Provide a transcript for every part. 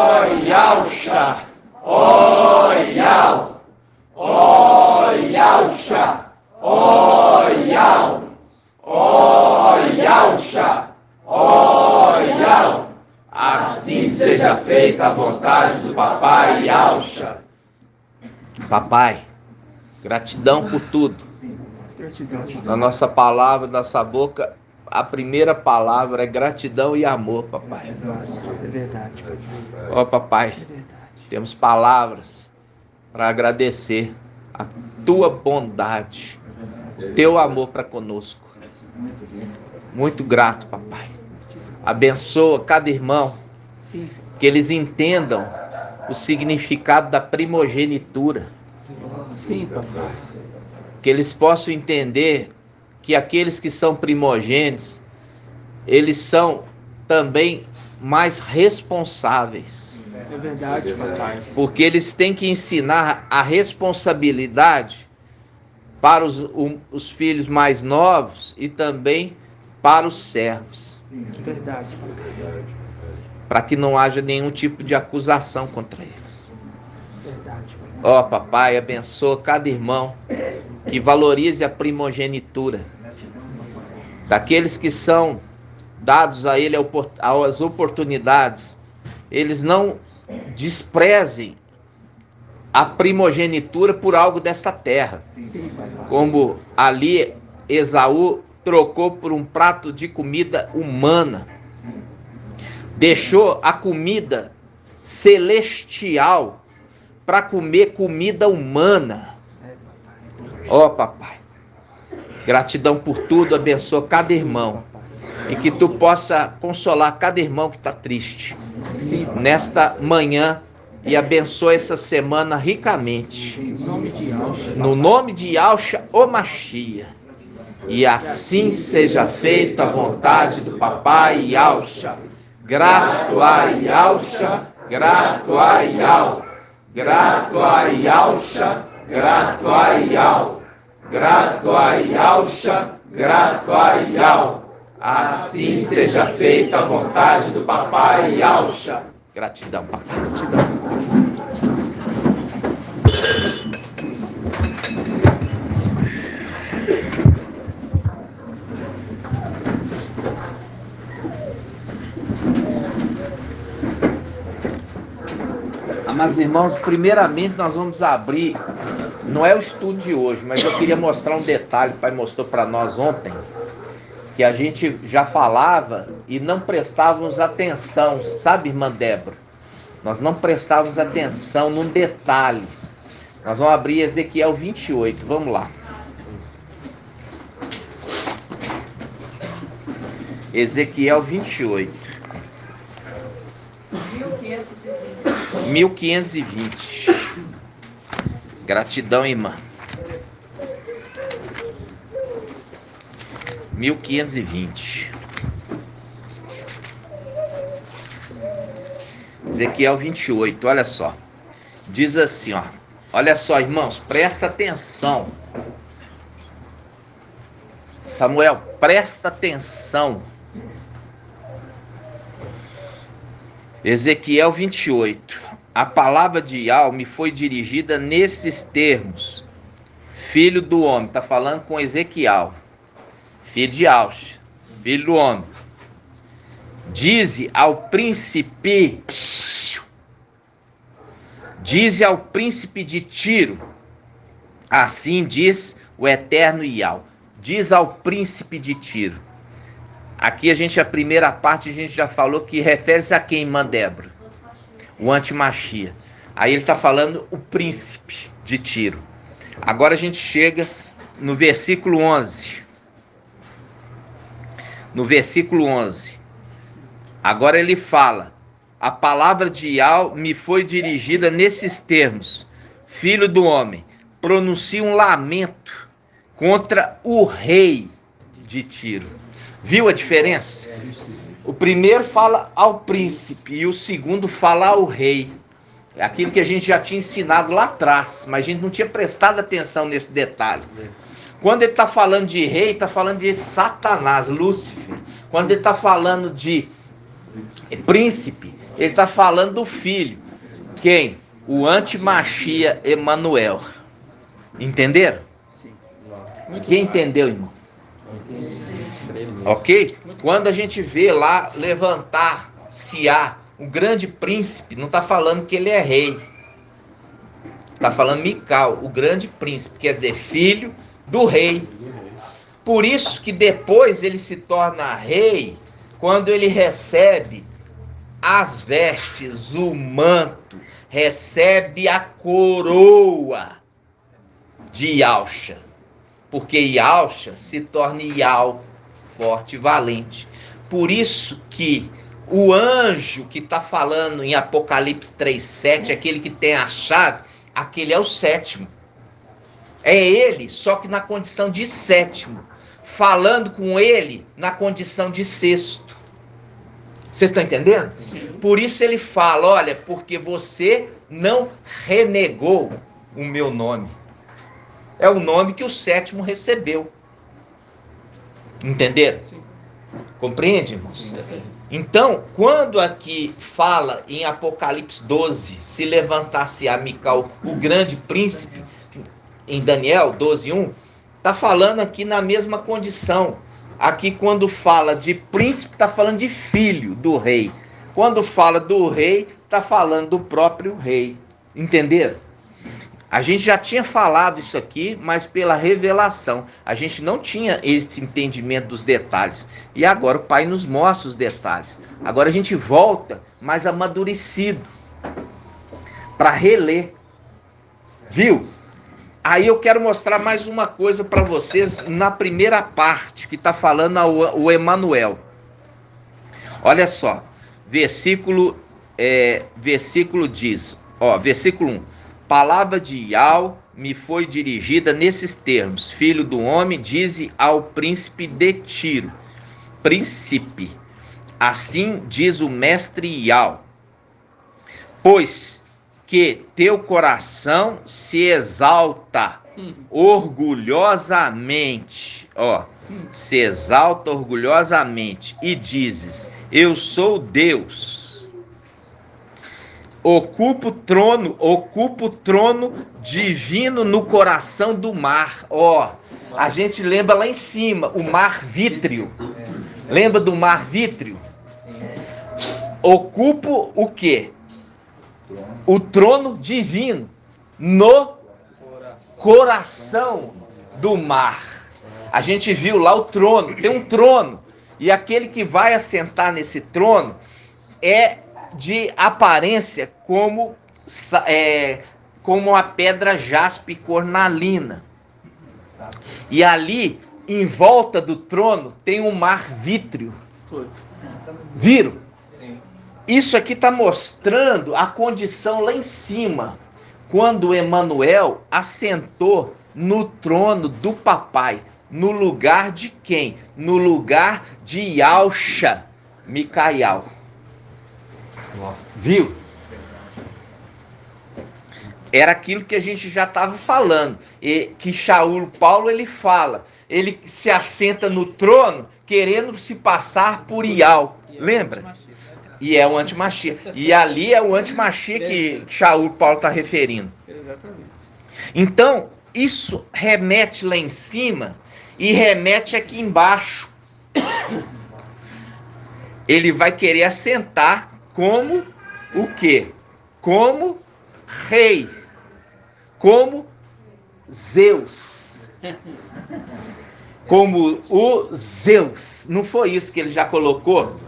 Oyalcha, oyal, oyalcha, oyal, oyalcha, oyal. Assim seja feita a vontade do Papai Yalcha. Papai, gratidão por tudo. Na nossa palavra, na nossa boca, a primeira palavra é gratidão e amor, papai. É verdade, papai. Ó, papai, É verdade. temos palavras para agradecer a tua bondade, teu amor para conosco. Muito grato, papai. Abençoa cada irmão, Sim. que eles entendam o significado da primogenitura. Sim, papai. Que eles possam entender que aqueles que são primogênitos, eles são também mais responsáveis. É verdade, papai. Porque eles têm que ensinar a responsabilidade para os filhos mais novos e também para os servos. É verdade, papai. Para que não haja nenhum tipo de acusação contra eles. Verdade, papai. Ó, papai, abençoa cada irmão que valorize a primogenitura. Daqueles que são dados a ele as oportunidades, eles não desprezem a primogenitura por algo desta terra. Sim, papai. Como ali Esaú trocou por um prato de comida humana. Deixou a comida celestial para comer comida humana. Ó, papai, gratidão por tudo, abençoa cada irmão. E que tu possa consolar cada irmão que está triste. Sim. Nesta manhã. E abençoa essa semana ricamente. Em nome de Yalcha. No nome de Yalcha, o Machia. E assim seja feita a vontade do Papai Yalcha. Grato a Yalcha, grato a Yal. Grato a Yalcha, grato a Yal. Grato a Yalcha, grato a Yal. Assim seja feita a vontade do Papai Yalcha. Gratidão, papai. Gratidão. Amados irmãos, primeiramente nós vamos abrir, não é o estudo de hoje, mas eu queria mostrar um detalhe que o pai mostrou para nós ontem, que a gente já falava e não prestávamos atenção, sabe, irmã Débora? Nós não prestávamos atenção num detalhe. Nós vamos abrir Ezequiel 28, vamos lá. Ezequiel 28. 1520. Gratidão, irmã. 1520. Ezequiel 28, olha só. Diz assim, ó. Olha só, irmãos, presta atenção. Samuel, presta atenção. Ezequiel 28. A palavra de Yahweh me foi dirigida nesses termos. Filho do homem, está falando com Ezequiel. Filho de Yalcha, filho do homem. Dize ao príncipe de Tiro, assim diz o eterno Yahweh. Diz ao príncipe de Tiro. Aqui a primeira parte a gente já falou que refere-se a quem, irmã Débora? O antimachia. Aí ele está falando o príncipe de Tiro. Agora a gente chega no versículo 11. No versículo 11. Agora ele fala: a palavra de Yahweh me foi dirigida nesses termos. Filho do homem, pronuncia um lamento contra o rei de Tiro. Viu a diferença? O primeiro fala ao príncipe e o segundo fala ao rei. É aquilo que a gente já tinha ensinado lá atrás, mas a gente não tinha prestado atenção nesse detalhe. Quando ele está falando de rei, está falando de Satanás, Lúcifer. Quando ele está falando de Príncipe, ele está falando do filho. Quem? O antimachia Emanuel. Entenderam? Sim. Quem entendeu, irmão? Entendi. Ok? Quando a gente vê lá levantar-se o grande príncipe, não está falando que ele é rei. Está falando Mical, o grande príncipe, quer dizer, filho do rei. Por isso que depois ele se torna rei, quando ele recebe as vestes, o manto, recebe a coroa de Yalcha. Porque Yalcha se torna Yal, forte e valente. Por isso que o anjo que está falando em Apocalipse 3:7, aquele que tem a chave, aquele é o sétimo. É ele, só que na condição de sétimo. Falando com ele na condição de sexto. Vocês estão entendendo? Sim. Por isso ele fala, olha, porque você não renegou o meu nome. É o nome que o sétimo recebeu. Entenderam? Sim. Compreende, irmãos? Sim. Então, quando aqui fala em Apocalipse 12, se levantasse a Mical, o grande príncipe, em Daniel 12:1, está falando aqui na mesma condição. Aqui quando fala de príncipe, está falando de filho do rei. Quando fala do rei, está falando do próprio rei. Entenderam? A gente já tinha falado isso aqui, mas pela revelação. A gente não tinha esse entendimento dos detalhes. E agora o Pai nos mostra os detalhes. Agora a gente volta mais amadurecido para reler. Viu? Aí eu quero mostrar mais uma coisa para vocês na primeira parte, que está falando o Emanuel. Olha só, versículo diz, versículo 1. Palavra de Yal me foi dirigida nesses termos: filho do homem, dize ao príncipe de Tiro. Príncipe, assim diz o mestre Yal, pois que teu coração se exalta orgulhosamente, se exalta orgulhosamente e dizes, eu sou Deus. Ocupa o trono divino no coração do mar. A gente lembra lá em cima, o mar vítreo. Lembra do mar vítreo? Ocupa o quê? O trono divino no coração do mar. A gente viu lá o trono, tem um trono. E aquele que vai assentar nesse trono é de aparência como a pedra jaspe cornalina. E ali, em volta do trono, tem um mar vítreo. Viram? Sim. Isso aqui está mostrando a condição lá em cima, quando Emanuel assentou no trono do papai. No lugar de quem? No lugar de Yalcha, Micael. Viu? Era aquilo que a gente já estava falando, que Shaul Paulo ele fala, ele se assenta no trono querendo se passar por Ial, lembra? E é o antimachia. E ali é o antimachia que Shaul Paulo está referindo. Exatamente. Então, isso remete lá em cima e remete aqui embaixo. Ele vai querer assentar como o quê? Como rei. Como Zeus. Como o Zeus. Não foi isso que ele já colocou?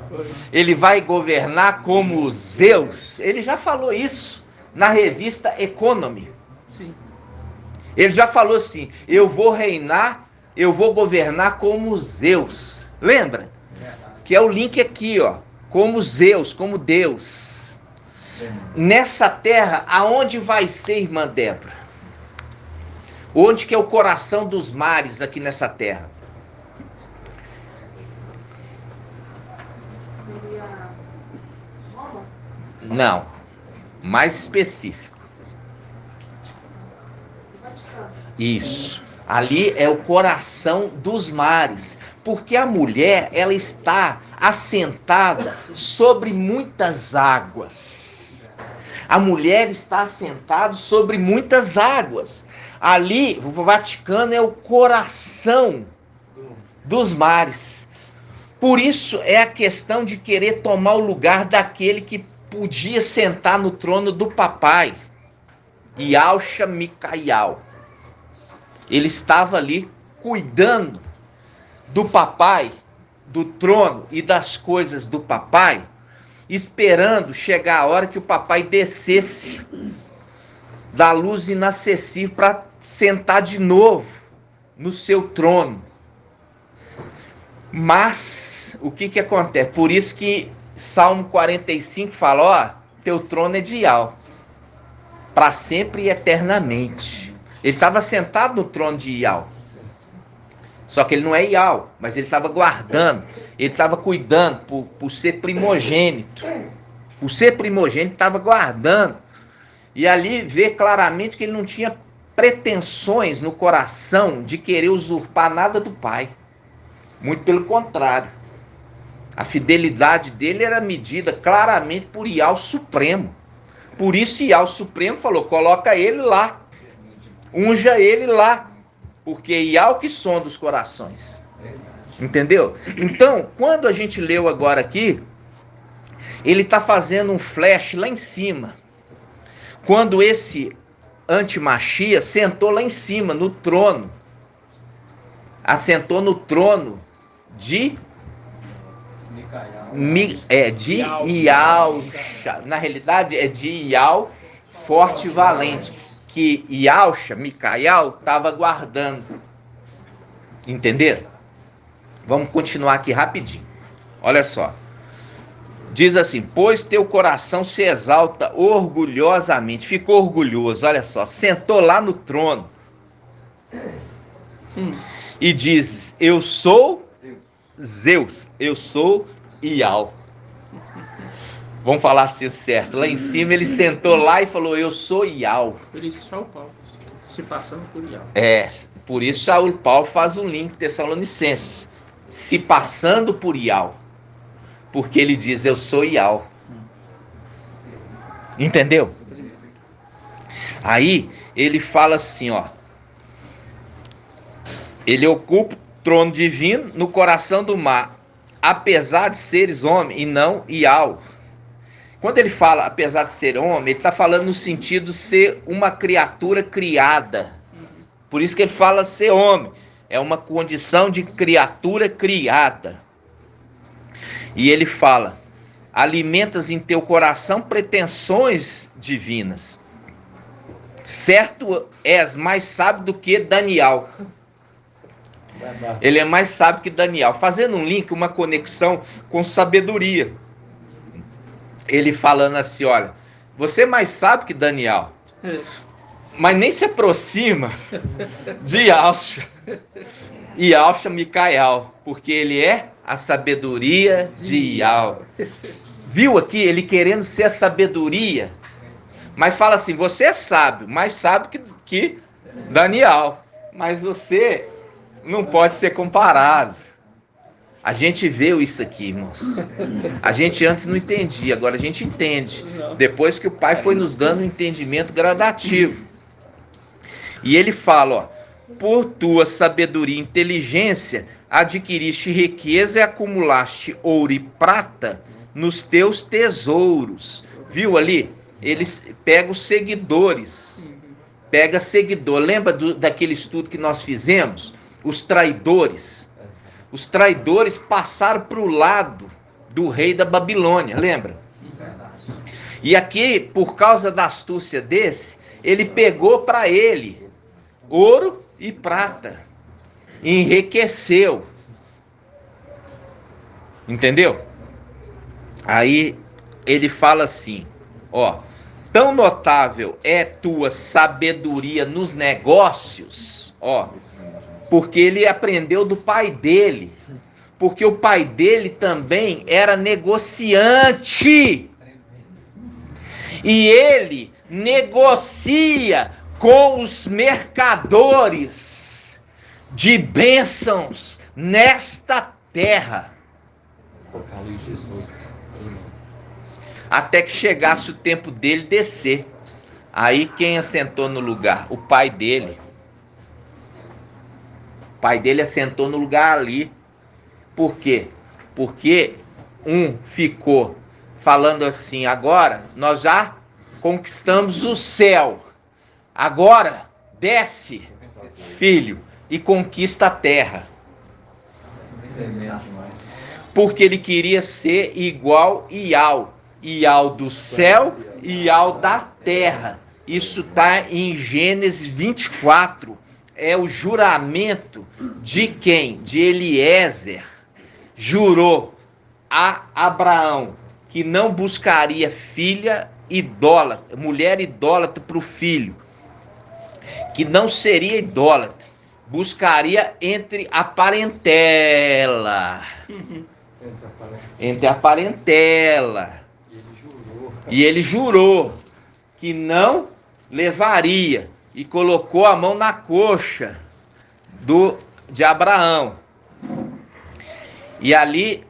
Ele vai governar como Zeus. Ele já falou isso na revista Economy. Sim. Ele já falou assim, eu vou reinar, eu vou governar como Zeus. Lembra? Que é o link aqui, como Zeus, como Deus. Nessa terra, aonde vai ser, irmã Débora? Onde que é o coração dos mares aqui nessa terra? Seria Roma? Não, mais específico. Vaticano. Isso. Ali é o coração dos mares. porque a mulher, ela está assentada sobre muitas águas. A mulher está assentada sobre muitas águas. Ali, o Vaticano é o coração dos mares. Por isso é a questão de querer tomar o lugar daquele que podia sentar no trono do papai, Yahshua Micael. Ele estava ali cuidando do papai, do trono e das coisas do papai, esperando chegar a hora que o papai descesse da luz inacessível para sentar de novo no seu trono. Mas o que acontece? Por isso que Salmo 45 fala, ó, teu trono é de Yahweh, para sempre e eternamente. Ele estava sentado no trono de Yahweh. Só que ele não é Yahweh, mas ele estava guardando, ele estava cuidando por ser primogênito. Por ser primogênito, estava guardando. E ali vê claramente que ele não tinha pretensões no coração de querer usurpar nada do pai. Muito pelo contrário. A fidelidade dele era medida claramente por Yahweh Supremo. Por isso Yahweh Supremo falou, coloca ele lá. Unja ele lá. Porque Yahweh que sonda os corações. Entendeu? Então, quando a gente leu agora aqui, ele está fazendo um flash lá em cima. Quando esse antimachia sentou lá em cima, no trono. Assentou no trono de Yahshua. Na realidade é de Yahweh forte e valente. Que Yahshua, Micael, estava guardando. Entenderam? Vamos continuar aqui rapidinho. Olha só. Diz assim, pois teu coração se exalta orgulhosamente. Ficou orgulhoso, olha só. Sentou lá no trono. E dizes, eu sou Zeus. Eu sou Yahweh. Vamos falar assim certo. Lá em cima ele sentou lá e falou, eu sou Yahweh. Por isso Saulo Paulo, se passando por Yahweh. É, por isso Saulo Paulo faz um link Tessalonicenses. Se passando por Yahweh. Porque ele diz, eu sou Yahweh. Entendeu? Aí ele fala assim, ó. Ele ocupa o trono divino no coração do mar. Apesar de seres homem e não Yahweh. Quando ele fala, apesar de ser homem, ele está falando no sentido de ser uma criatura criada. Por isso que ele fala ser homem. É uma condição de criatura criada. E ele fala, alimentas em teu coração pretensões divinas. Certo és mais sábio do que Daniel. Ele é mais sábio que Daniel. Fazendo um link, uma conexão com sabedoria. Ele falando assim, olha, você é mais sábio que Daniel, mas nem se aproxima de Yahshua. Yahshua Micael, porque ele é a sabedoria de Yahweh. Viu aqui ele querendo ser a sabedoria, mas fala assim, você é sábio, mais sábio que Daniel, mas você não pode ser comparado. A gente vê isso aqui, irmãos. A gente antes não entendia, agora a gente entende. Depois que o Pai foi nos dando um entendimento gradativo. E ele fala, ó, por tua sabedoria e inteligência, adquiriste riqueza e acumulaste ouro e prata nos teus tesouros. Viu ali? Eles pegam os seguidores. Pega seguidor. Lembra daquele estudo que nós fizemos? Os traidores. Os traidores passaram para o lado do rei da Babilônia, lembra? E aqui, por causa da astúcia desse, ele pegou para ele ouro e prata. Enriqueceu. Entendeu? Aí ele fala assim, ó, tão notável é tua sabedoria nos negócios, ó, porque ele aprendeu do pai dele, porque o pai dele também era negociante, e ele negocia com os mercadores de bênçãos nesta terra, até que chegasse o tempo dele descer. Aí quem assentou no lugar? O pai dele. O pai dele assentou no lugar ali. Por quê? Porque um ficou falando assim: agora nós já conquistamos o céu. Agora desce, filho, e conquista a terra. Porque ele queria ser igual Ial. Ial do céu e Ial da terra. Isso está em Gênesis 24. É o juramento de quem? De Eliezer. Jurou a Abraão que não buscaria filha idólatra, mulher idólatra para o filho, que não seria idólatra, buscaria entre a parentela. Entre a parentela. E ele jurou que não levaria e colocou a mão na coxa de Abraão. E ali,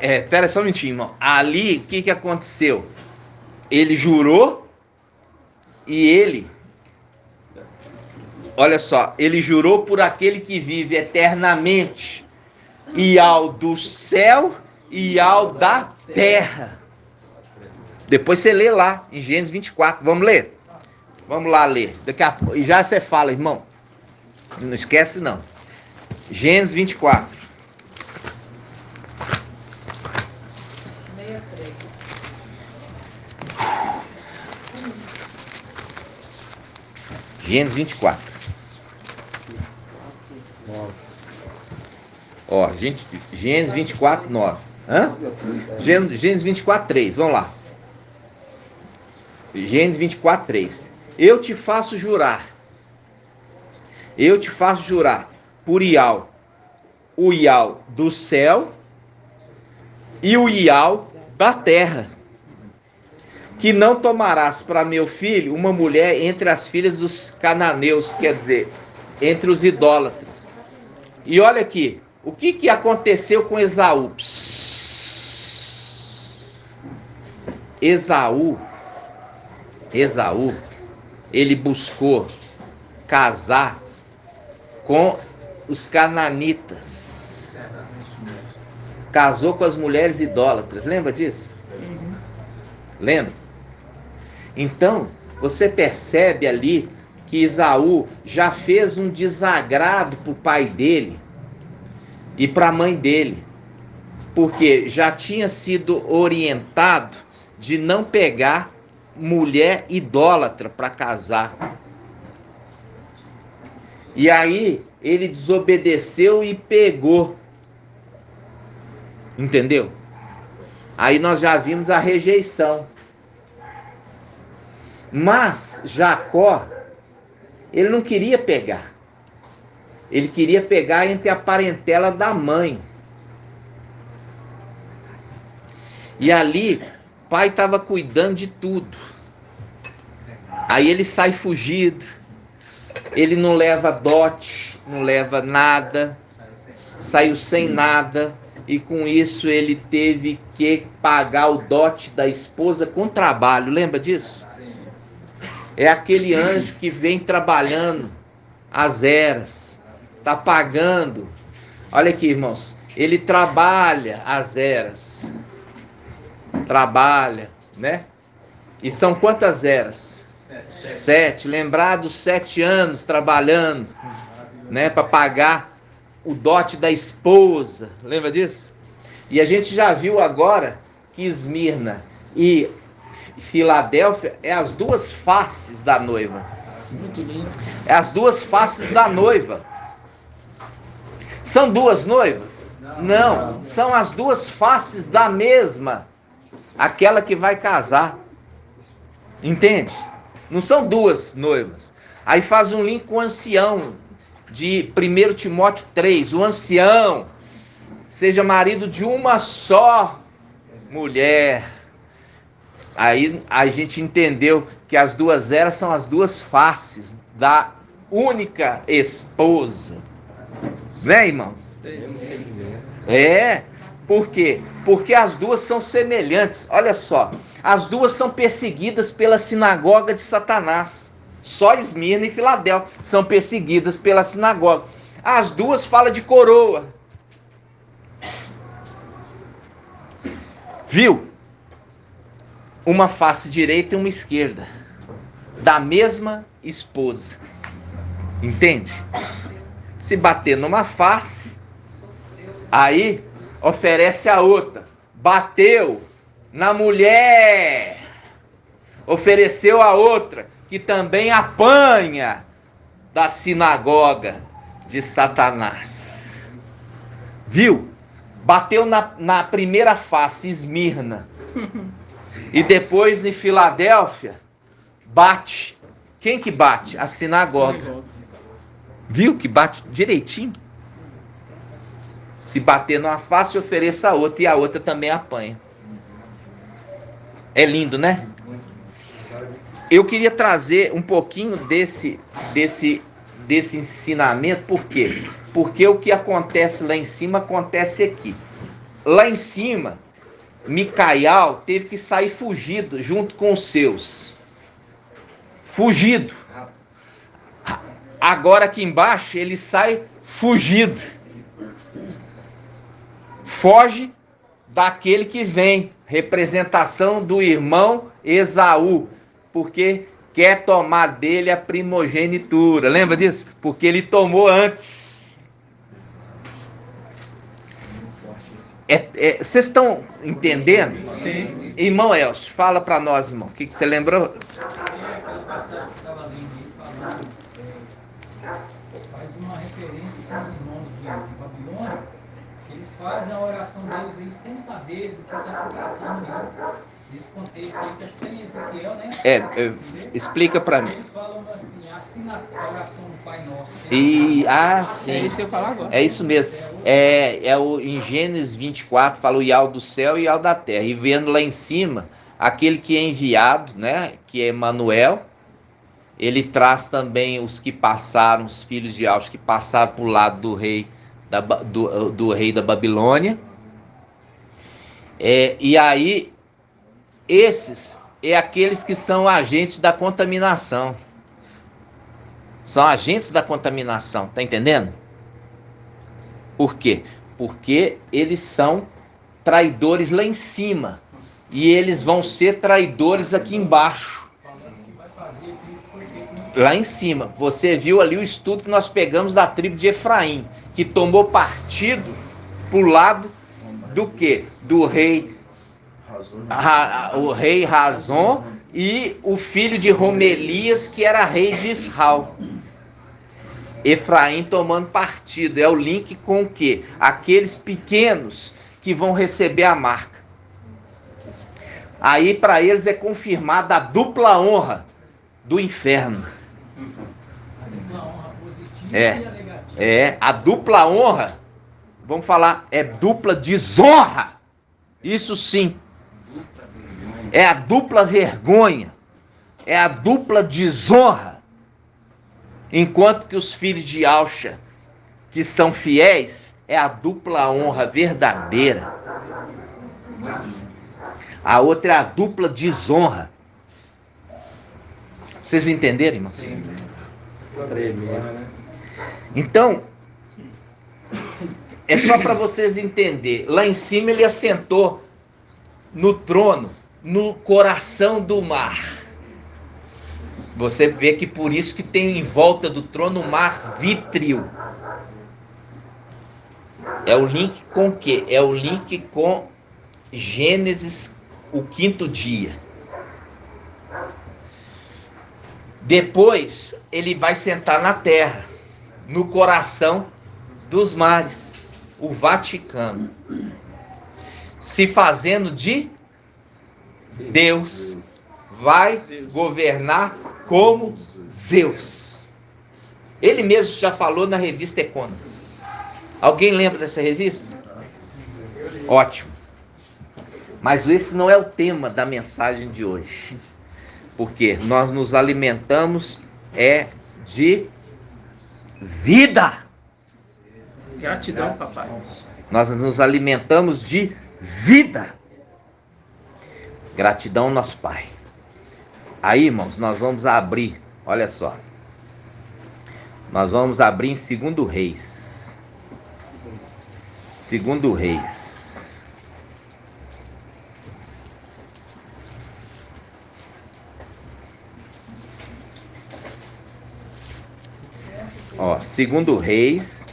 espera só um minutinho, irmão. Ali, o que aconteceu? Ele jurou e ele, olha só, ele jurou por aquele que vive eternamente, Ial do céu e Ial da terra. Depois você lê lá, em Gênesis 24. Vamos ler? Vamos lá ler. Daqui a pouco. E já você fala, irmão. Não esquece, não. Gênesis 24. 63. Gênesis 24. Ó, Gênesis 24, 9. Hã? Gênesis 24, 3. Vamos lá. Gênesis 24, 3. Eu te faço jurar por Ial, o Ial do céu e o Ial da terra, que não tomarás para meu filho uma mulher entre as filhas dos cananeus, quer dizer, entre os idólatras. E olha aqui, o que aconteceu com Esaú? Esaú, ele buscou casar com os cananitas. Casou com as mulheres idólatras. Lembra disso? Lembra? Então, você percebe ali que Esaú já fez um desagrado para o pai dele e para a mãe dele. Porque já tinha sido orientado de não pegar mulher idólatra para casar. E aí ele desobedeceu e pegou. Entendeu? Aí nós já vimos a rejeição. Mas Jacó, ele não queria pegar. Ele queria pegar entre a parentela da mãe. E ali, o pai estava cuidando de tudo. Aí ele sai fugido. Ele não leva dote, não leva nada. Saiu sem nada. E com isso ele teve que pagar o dote da esposa com trabalho. Lembra disso? É aquele anjo que vem trabalhando as eras. Está pagando. Olha aqui, irmãos. Ele trabalha as eras. Trabalha, né? E são quantas eras? 7. Lembrar dos 7 anos trabalhando, né? Para pagar o dote da esposa. Lembra disso? E a gente já viu agora que Esmirna e Filadélfia é as duas faces da noiva. Muito lindo. É as duas faces da noiva. São duas noivas? Não, são as duas faces da mesma. Aquela que vai casar. Entende? Não são duas noivas. Aí faz um link com o ancião de 1 Timóteo 3. O ancião seja marido de uma só mulher. Aí a gente entendeu que as duas eras são as duas faces da única esposa. Né, irmãos? É. Por quê? Porque as duas são semelhantes. Olha só. As duas são perseguidas pela sinagoga de Satanás. Só Esmirna e Filadélfia são perseguidas pela sinagoga. As duas falam de coroa. Viu? Uma face direita e uma esquerda. Da mesma esposa. Entende? Se bater numa face, aí oferece a outra. Bateu na mulher. Ofereceu a outra, que também apanha da sinagoga de Satanás. Viu? Bateu na primeira face, Esmirna. E depois em Filadélfia, bate. Quem que bate? A sinagoga. Viu que bate direitinho? Se bater numa face, ofereça a outra. E a outra também apanha. É lindo, né? Eu queria trazer um pouquinho desse ensinamento. Por quê? Porque o que acontece lá em cima, acontece aqui. Lá em cima, Micael teve que sair fugido junto com os seus. Fugido. Agora aqui embaixo, ele sai fugido. Foge daquele que vem. Representação do irmão Esaú. Porque quer tomar dele a primogenitura. Lembra disso? Porque ele tomou antes. Vocês estão entendendo? Sim. Irmão Elcio, fala para nós, irmão. O que você lembrou? Aquela passagem que estava lendo aí, falando, faz uma referência com os irmãos de Babilônia, que eles fazem a oração deles aí sem saber do que está se tratando, né? Nesse contexto aí, que acho que tem Ezequiel, né? Explica para mim. Eles falam assim, a oração do Pai Nosso. Sim. É isso que eu ia falar agora. É isso mesmo. Em Gênesis 24, fala o Ial do céu e Ial da terra. E vendo lá em cima, aquele que é enviado, né? Que é Emanuel. Ele traz também os que passaram, os filhos de Ial, que passaram para o lado do rei do rei da Babilônia. E aí, esses aqueles que são agentes da contaminação. São agentes da contaminação, tá entendendo? Por quê? Porque eles são traidores lá em cima. E eles vão ser traidores aqui embaixo. Lá em cima. Você viu ali o estudo que nós pegamos da tribo de Efraim, que tomou partido pro lado do quê? Do rei o rei Razon e o filho de Romelias, que era rei de Israel. Efraim tomando partido. É o link com o quê? Aqueles pequenos que vão receber a marca. Aí para eles é confirmada a dupla honra do inferno. A dupla honra positiva e a negativa. A dupla honra, vamos falar, é dupla desonra. Isso sim. É a dupla vergonha. É a dupla desonra. Enquanto que os filhos de Alcha, que são fiéis, é a dupla honra verdadeira. A outra é a dupla desonra. Vocês entenderam, irmãos? Sim. Então, é só para vocês entenderem. Lá em cima ele assentou no trono, no coração do mar. Você vê que por isso que tem em volta do trono o mar vítreo. É o link com o quê? É o link com Gênesis, o 5º dia. Depois ele vai sentar na terra, no coração dos mares, o Vaticano, se fazendo de Deus, vai governar como Zeus. Ele mesmo já falou na revista Economist. Alguém lembra dessa revista? Ótimo. Mas esse não é o tema da mensagem de hoje. Porque nós nos alimentamos de vida. Gratidão, papai. Nós nos alimentamos de vida. Gratidão, nosso Pai. Aí, irmãos, nós vamos abrir, olha só. Nós vamos abrir em 2 Reis. 2 Reis. Ó, 2 Reis.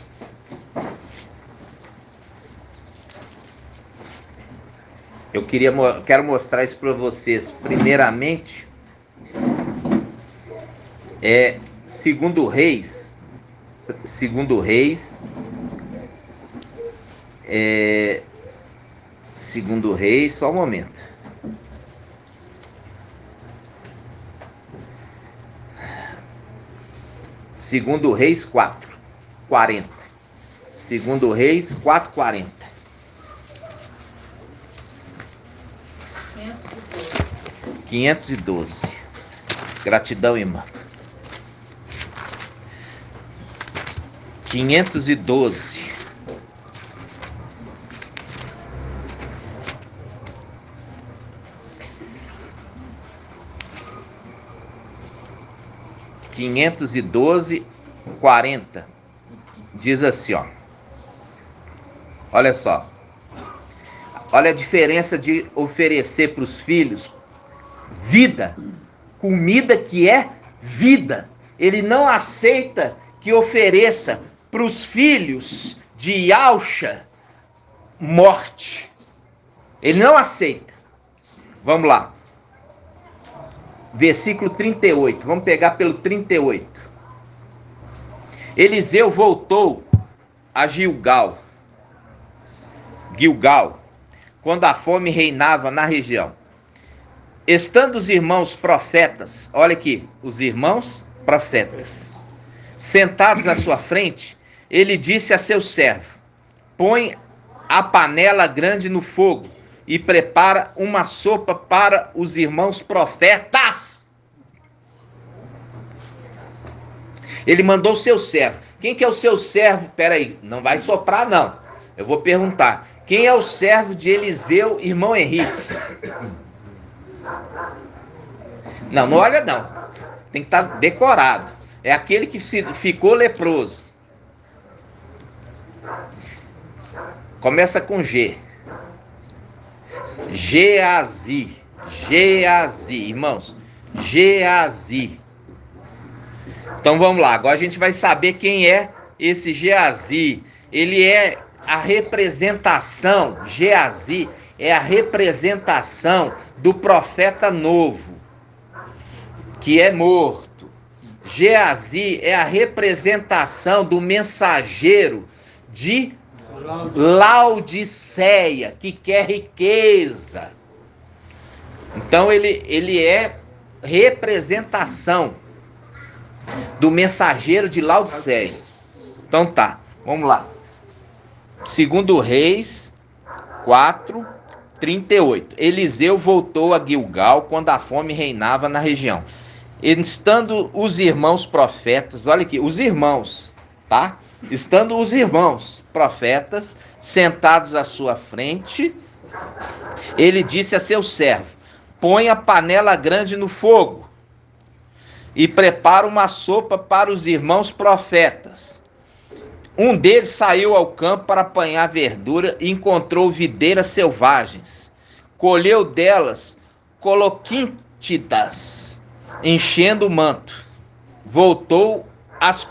Quero mostrar isso para vocês. Primeiramente, 2 Reis. 2 Reis. 2 Reis, só um momento. Segundo Reis 4:40. 2 Reis 4:40. 512. Gratidão, irmã. 512. Quinhentos e 40. Diz assim, ó. Olha só. Olha a diferença de oferecer para os filhos vida, comida que é vida. Ele não aceita que ofereça para os filhos de Yalcha morte. Ele não aceita. Vamos lá. Versículo 38. Vamos pegar pelo 38. Eliseu voltou a Gilgal, quando a fome reinava na região. Estando os irmãos profetas, olha aqui, os irmãos profetas, sentados à sua frente, ele disse a seu servo: põe a panela grande no fogo e prepara uma sopa para os irmãos profetas. Ele mandou o seu servo. Quem que é o seu servo? Peraí, não vai soprar não. Eu vou perguntar. Quem é o servo de Eliseu, irmão Henrique? Não, não olha não. Tem que estar decorado. É aquele que ficou leproso. Começa com G. Geazi. Irmãos. Geazi. Então vamos lá. Agora a gente vai saber quem é esse Geazi. Ele é a representação. Geazi é a representação do profeta novo, que é morto. Geazi é a representação do mensageiro de Laodiceia, que quer riqueza. Então ele é representação do mensageiro de Laodiceia. Então tá, vamos lá. 2 Reis 4:38. Eliseu voltou a Gilgal quando a fome reinava na região. Estando os irmãos profetas, olha aqui, os irmãos, tá? Estando os irmãos profetas sentados à sua frente, ele disse a seu servo: põe a panela grande no fogo e prepara uma sopa para os irmãos profetas. Um deles saiu ao campo para apanhar verdura e encontrou videiras selvagens. Colheu delas coloquíntidas, enchendo o manto. Voltou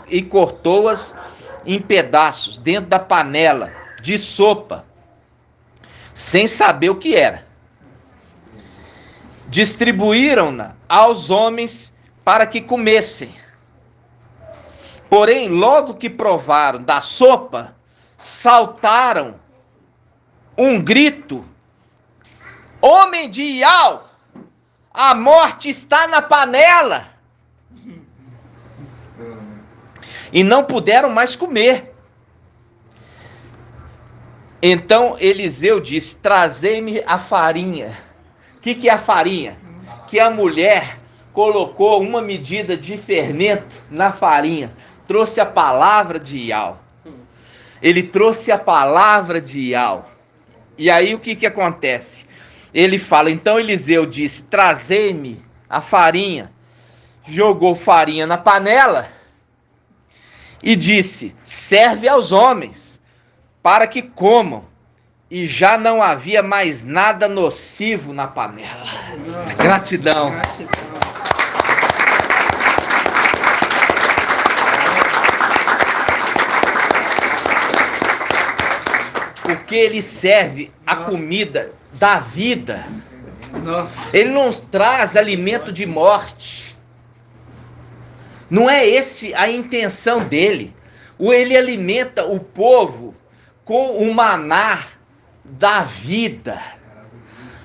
e cortou-as em pedaços dentro da panela de sopa, sem saber o que era. Distribuíram-na aos homens para que comessem. Porém, logo que provaram da sopa, saltaram um grito: homem de Ial, a morte está na panela! E não puderam mais comer. Então Eliseu disse: trazei-me a farinha. O que é a farinha? Que a mulher colocou uma medida de fermento na farinha. Trouxe a palavra de Ial. Ele trouxe a palavra de Ial. E aí o que acontece? Ele fala, então Eliseu disse, trazei-me a farinha. Jogou farinha na panela e disse, serve aos homens, para que comam. E já não havia mais nada nocivo na panela. Gratidão. Gratidão. Porque ele serve a comida da vida. Nossa. Ele não traz alimento de morte. Não é esse a intenção dele. Ele alimenta o povo com o maná da vida.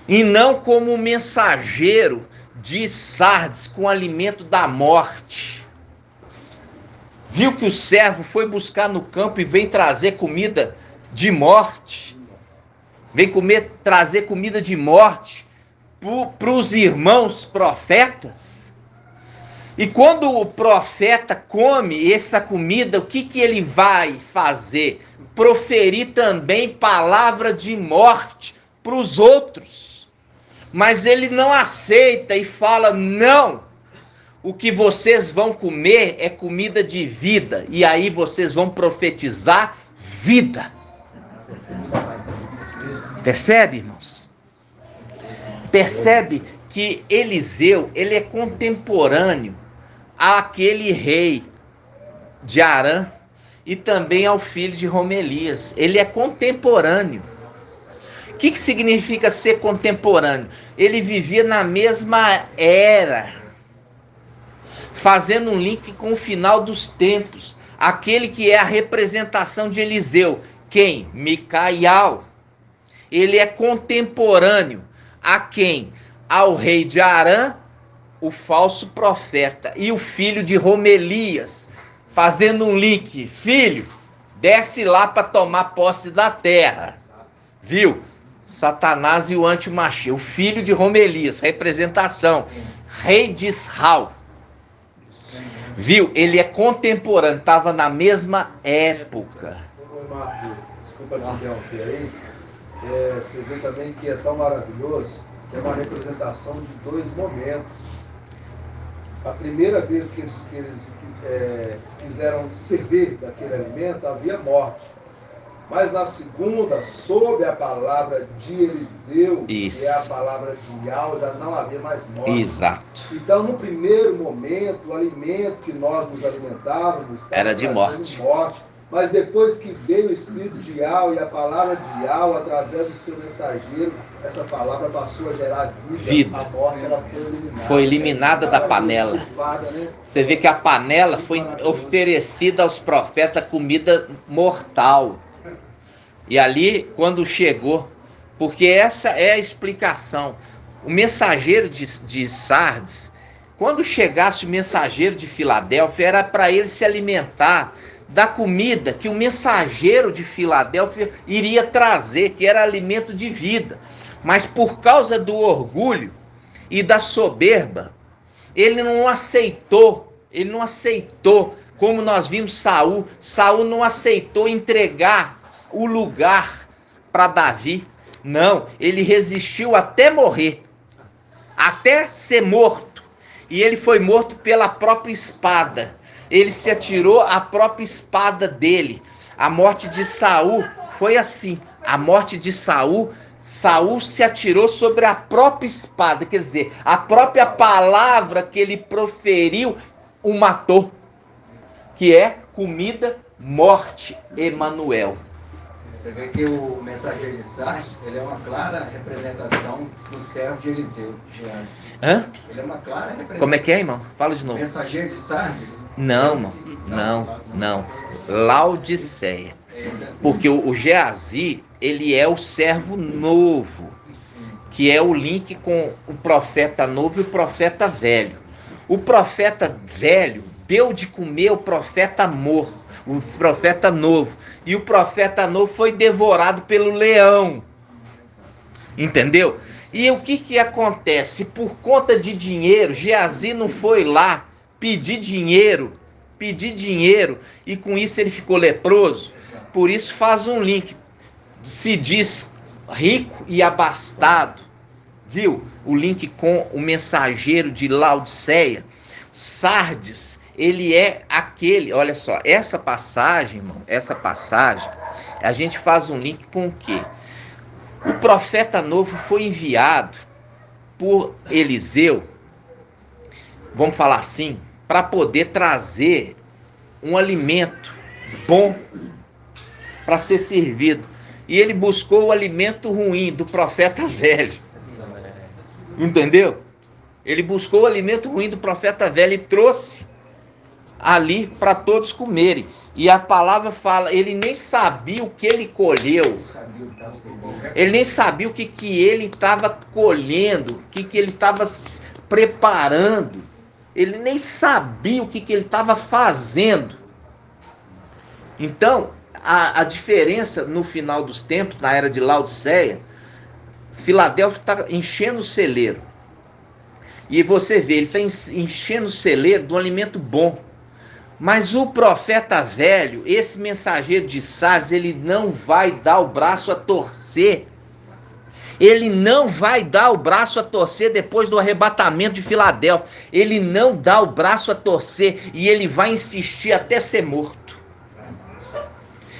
E não como um mensageiro de Sardes com alimento da morte. Viu que o servo foi buscar no campo e vem trazer comida de morte? Vem trazer comida de morte para os irmãos profetas? E quando o profeta come essa comida, o que ele vai fazer? Proferir também palavra de morte para os outros. Mas ele não aceita e fala, não, o que vocês vão comer é comida de vida. E aí vocês vão profetizar vida. Percebe, irmãos? Percebe que Eliseu, ele é contemporâneo àquele rei de Arã e também ao filho de Romelias. Ele é contemporâneo. O que significa ser contemporâneo? Ele vivia na mesma era, fazendo um link com o final dos tempos. Aquele que é a representação de Eliseu. Quem? Micaial. Ele é contemporâneo a quem? Ao rei de Arã, o falso profeta, e o filho de Romelias, fazendo um link. Filho, desce lá para tomar posse da terra. Viu? Satanás e o antimachia, o filho de Romelias, representação, rei de Israel. Viu? Ele é contemporâneo, estava na mesma época. Oi, Marcos, desculpa te interromper aí. Você vê também que é tão maravilhoso, que é uma representação de dois momentos. A primeira vez que eles quiseram servir daquele alimento, havia morte. Mas na segunda, sob a palavra de Eliseu, isso, que é a palavra de Ial, já não havia mais morte. Exato. Então, no primeiro momento, o alimento que nós nos alimentávamos era de morte. Mas depois que veio o Espírito de Ial e a palavra de Ial, através do seu mensageiro, essa palavra passou a gerar vida. A morte ela foi eliminada. Foi eliminada da panela. Você vê que a panela foi oferecida aos profetas comida mortal. E ali, quando chegou, porque essa é a explicação. O mensageiro de Sardes, quando chegasse o mensageiro de Filadélfia, era para ele se alimentar da comida que o mensageiro de Filadélfia iria trazer, que era alimento de vida. Mas por causa do orgulho e da soberba, ele não aceitou, como nós vimos Saul. Saul não aceitou entregar o lugar para Davi. Não, ele resistiu até morrer, até ser morto. E ele foi morto pela própria espada. Ele se atirou à própria espada dele. A morte de Saul foi assim. A morte de Saul se atirou sobre a própria espada. Quer dizer, a própria palavra que ele proferiu o matou. Que é comida, morte, Emanuel. Você vê que o mensageiro de Sardes, ele é uma clara representação do servo de Eliseu, Geazi. Hã? Ele é uma clara representação. Como é que é, irmão? Fala de novo. Mensageiro de Sardes? Não, irmão. Não. Laodiceia. Porque o Geazi, ele é o servo novo, que é o link com o profeta novo e o profeta velho. O profeta velho deu de comer o profeta morto, o profeta novo. E o profeta novo foi devorado pelo leão. Entendeu? E o que acontece? Por conta de dinheiro, Geazi não foi lá pedir dinheiro, e com isso ele ficou leproso. por isso faz um link. Se diz rico e abastado, viu? O link com o mensageiro de Laodiceia. Sardes, ele é aquele, olha só, essa passagem, irmão, a gente faz um link com o quê? O profeta novo foi enviado por Eliseu, vamos falar assim, para poder trazer um alimento bom para ser servido. E ele buscou o alimento ruim do profeta velho. Entendeu? Ele buscou o alimento ruim do profeta velho e trouxe ali para todos comerem. E a palavra fala, ele nem sabia o que ele colheu. Ele nem sabia o que ele estava colhendo, o que ele estava preparando. Ele nem sabia o que ele estava fazendo. Então, a diferença no final dos tempos, na era de Laodiceia, Filadélfia está enchendo o celeiro. E você vê, ele está enchendo o celeiro de um alimento bom. Mas o profeta velho, esse mensageiro de Sardes, ele não vai dar o braço a torcer. Ele não vai dar o braço a torcer depois do arrebatamento de Filadélfia. Ele não dá o braço a torcer e ele vai insistir até ser morto.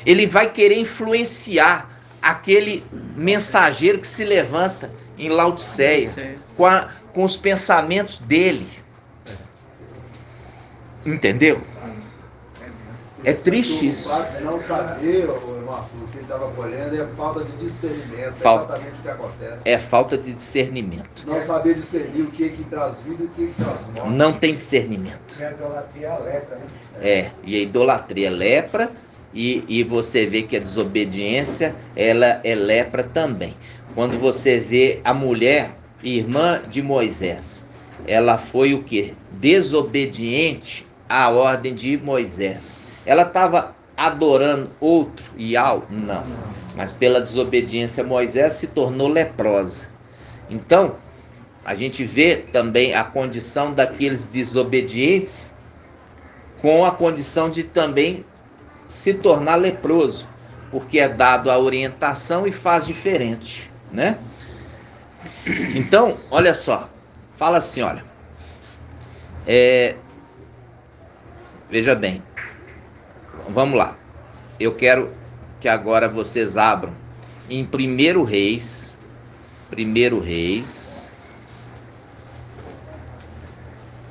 Ele vai querer influenciar aquele mensageiro que se levanta em Laodiceia com os pensamentos dele. Entendeu? É triste isso. O fato de não saber, irmão, o que ele estava colhendo é falta de discernimento. É exatamente o que acontece. É falta de discernimento. Não saber discernir o que traz vida e o que traz morte. Não tem discernimento. E a idolatria é lepra, né? E a idolatria é lepra, e você vê que a desobediência, ela é lepra também. Quando você vê a mulher, irmã de Moisés, ela foi o quê? Desobediente à ordem de Moisés. Ela estava adorando outro Iau? Não. Mas pela desobediência a Moisés se tornou leprosa. Então, a gente vê também a condição daqueles desobedientes com a condição de também se tornar leproso, porque é dado a orientação e faz diferente, né? Então, olha só, fala assim, olha, veja bem, vamos lá, eu quero que agora vocês abram em 1 Reis, 1 Reis,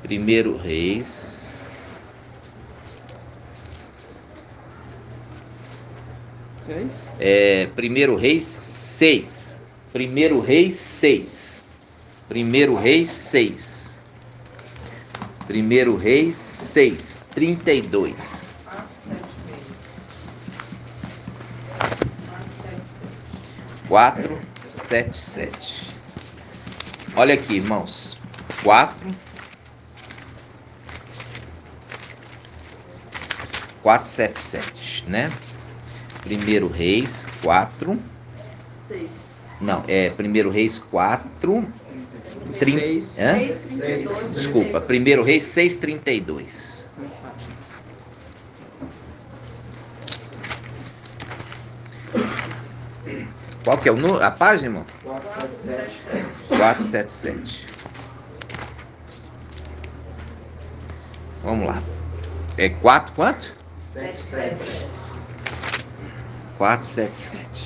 1 Reis, É 1 Reis 6, 1 Reis 6, 1 Reis 6, 1 Reis 6, 32. 477. Olha aqui, irmãos. 477, né? 1 Reis 4. 6. Não, é 1 Reis 4. 6. Desculpa, 1 Reis 6:32. Qual que é a página, irmão? 477. Vamos lá. É 4 quanto? 477.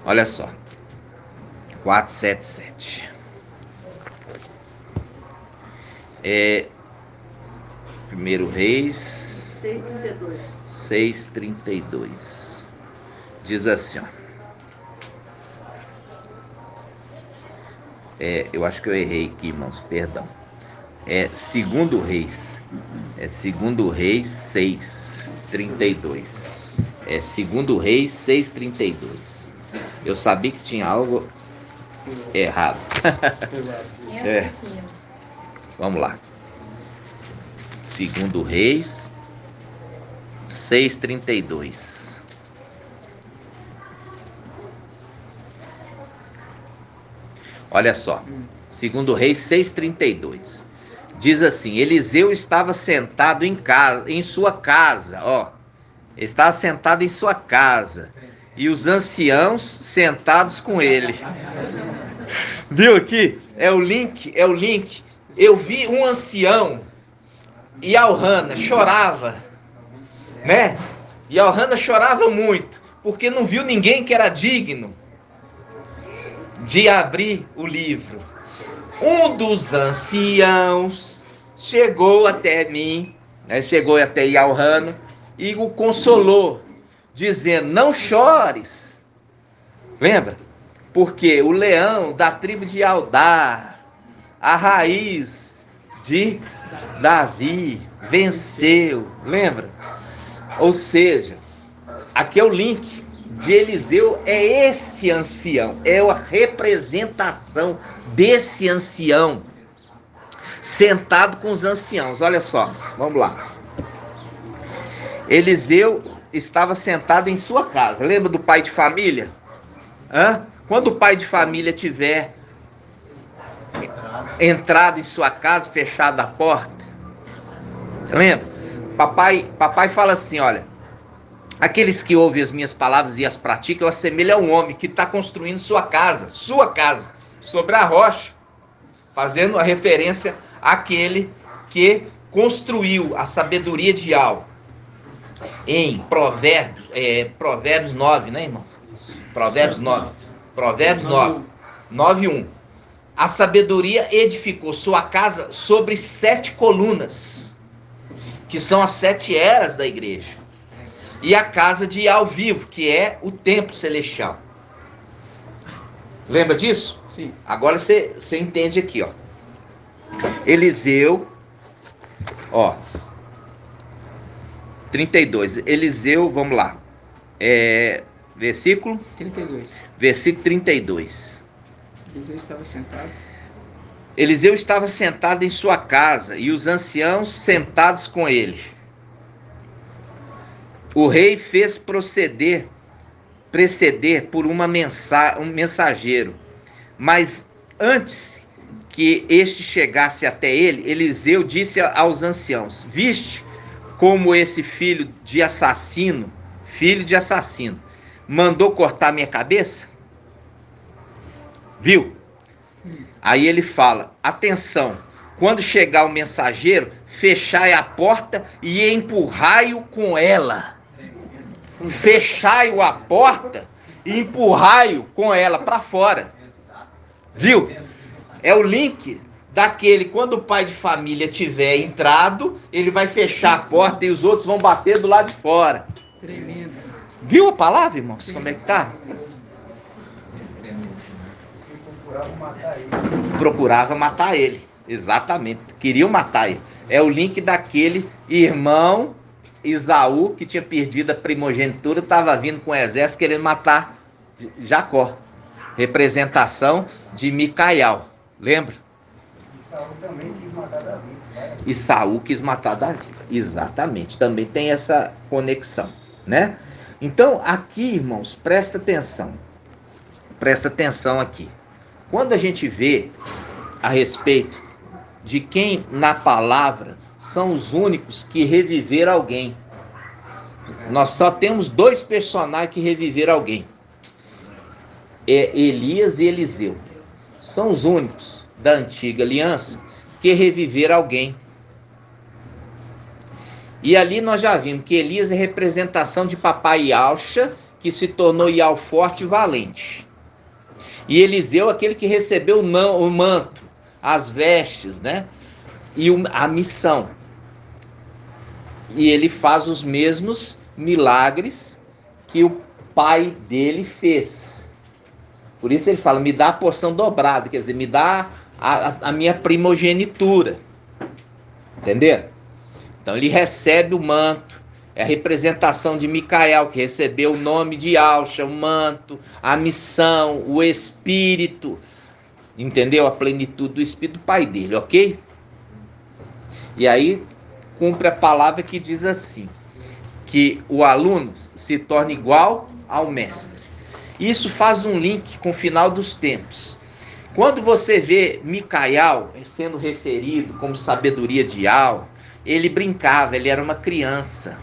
Olha só. 477. 1 Reis 6:32. Diz assim, ó. Eu acho que eu errei aqui, irmãos, perdão. 2 Reis. 2 Reis 6:32. 2 Reis 6:32. Eu sabia que tinha algo errado. Vamos lá. 2 Reis 6:32. Olha só. 2 Reis 6:32. Diz assim: Eliseu estava sentado em sua casa, ó. Estava sentado em sua casa, e os anciãos sentados com ele. Viu aqui? É o link. Eu vi um ancião, e Elrana chorava, né? E Elrana chorava muito, porque não viu ninguém que era digno de abrir o livro. Um dos anciãos chegou até mim, né? Chegou até Elrana e o consolou, dizendo: não chores. Lembra? Porque o leão da tribo de Judá, a raiz de Davi, venceu. Lembra? Ou seja, aqui é o link de Eliseu, é esse ancião, é a representação desse ancião, sentado com os anciãos. Olha só, vamos lá. Eliseu estava sentado em sua casa. Lembra do pai de família? Quando o pai de família tiver entrado em sua casa, fechado a porta, lembra? Papai fala assim: olha, aqueles que ouvem as minhas palavras e as praticam, eu assemelho a um homem que está construindo sua casa, sobre a rocha, fazendo a referência àquele que construiu a sabedoria de Al. Em Provérbios 9, né, irmão? Provérbios 9, 9:1. A sabedoria edificou sua casa sobre 7 colunas, que são as 7 eras da igreja. E a casa de Al vivo, que é o templo celestial. Lembra disso? Sim. Agora você entende aqui, ó. Eliseu, ó, 32. Eliseu, vamos lá. Versículo 32. Versículo 32. Eliseu estava sentado. Eliseu estava sentado em sua casa, e os anciãos sentados com ele. O rei fez preceder por um mensageiro. Mas antes que este chegasse até ele, Eliseu disse aos anciãos: viste como esse filho de assassino, mandou cortar minha cabeça? Viu? Aí ele fala: atenção, quando chegar o mensageiro, fechai a porta e empurrai-o com ela. Fechai-o a porta e empurrai-o com ela para fora. Viu? É o link daquele, quando o pai de família tiver entrado, ele vai fechar a porta e os outros vão bater do lado de fora. Tremendo. Viu a palavra, irmãos? Sim. Como é que tá? Procurava matar ele. Exatamente. Queriam matar ele. É o link daquele irmão Esaú, que tinha perdido a primogenitura, estava vindo com o exército querendo matar Jacó. Representação de Micael. Lembra? Saul também quis matar Davi. E Saul quis matar Davi. Exatamente. Também tem essa conexão, né? Então, aqui, irmãos, presta atenção. Presta atenção aqui. Quando a gente vê a respeito de quem na palavra são os únicos que reviveram alguém. Nós só temos 2 personagens que reviveram alguém. É Elias e Eliseu. São os únicos da antiga aliança que reviveram alguém. E ali nós já vimos que Elias é representação de papai Yalcha, que se tornou Ial forte e valente. E Eliseu, aquele que recebeu o manto, as vestes, né? E a missão. E ele faz os mesmos milagres que o pai dele fez. Por isso ele fala: me dá a porção dobrada, quer dizer, me dá a minha primogenitura. Entenderam? Então ele recebe o manto, é a representação de Micael, que recebeu o nome de Yalcha, o manto, a missão, o espírito, entendeu? A plenitude do espírito do pai dele, ok? E aí cumpre a palavra que diz assim, que o aluno se torna igual ao mestre. Isso faz um link com o final dos tempos, Quando você vê Micael sendo referido como sabedoria de Ial, ele brincava, ele era uma criança.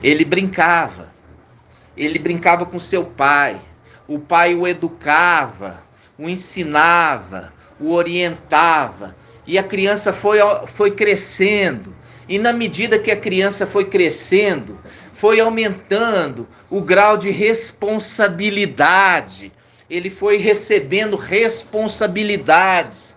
Ele brincava com seu pai. O pai o educava, o ensinava, o orientava. E a criança foi crescendo. E na medida que a criança foi crescendo, foi aumentando o grau de responsabilidade. Ele foi recebendo responsabilidades,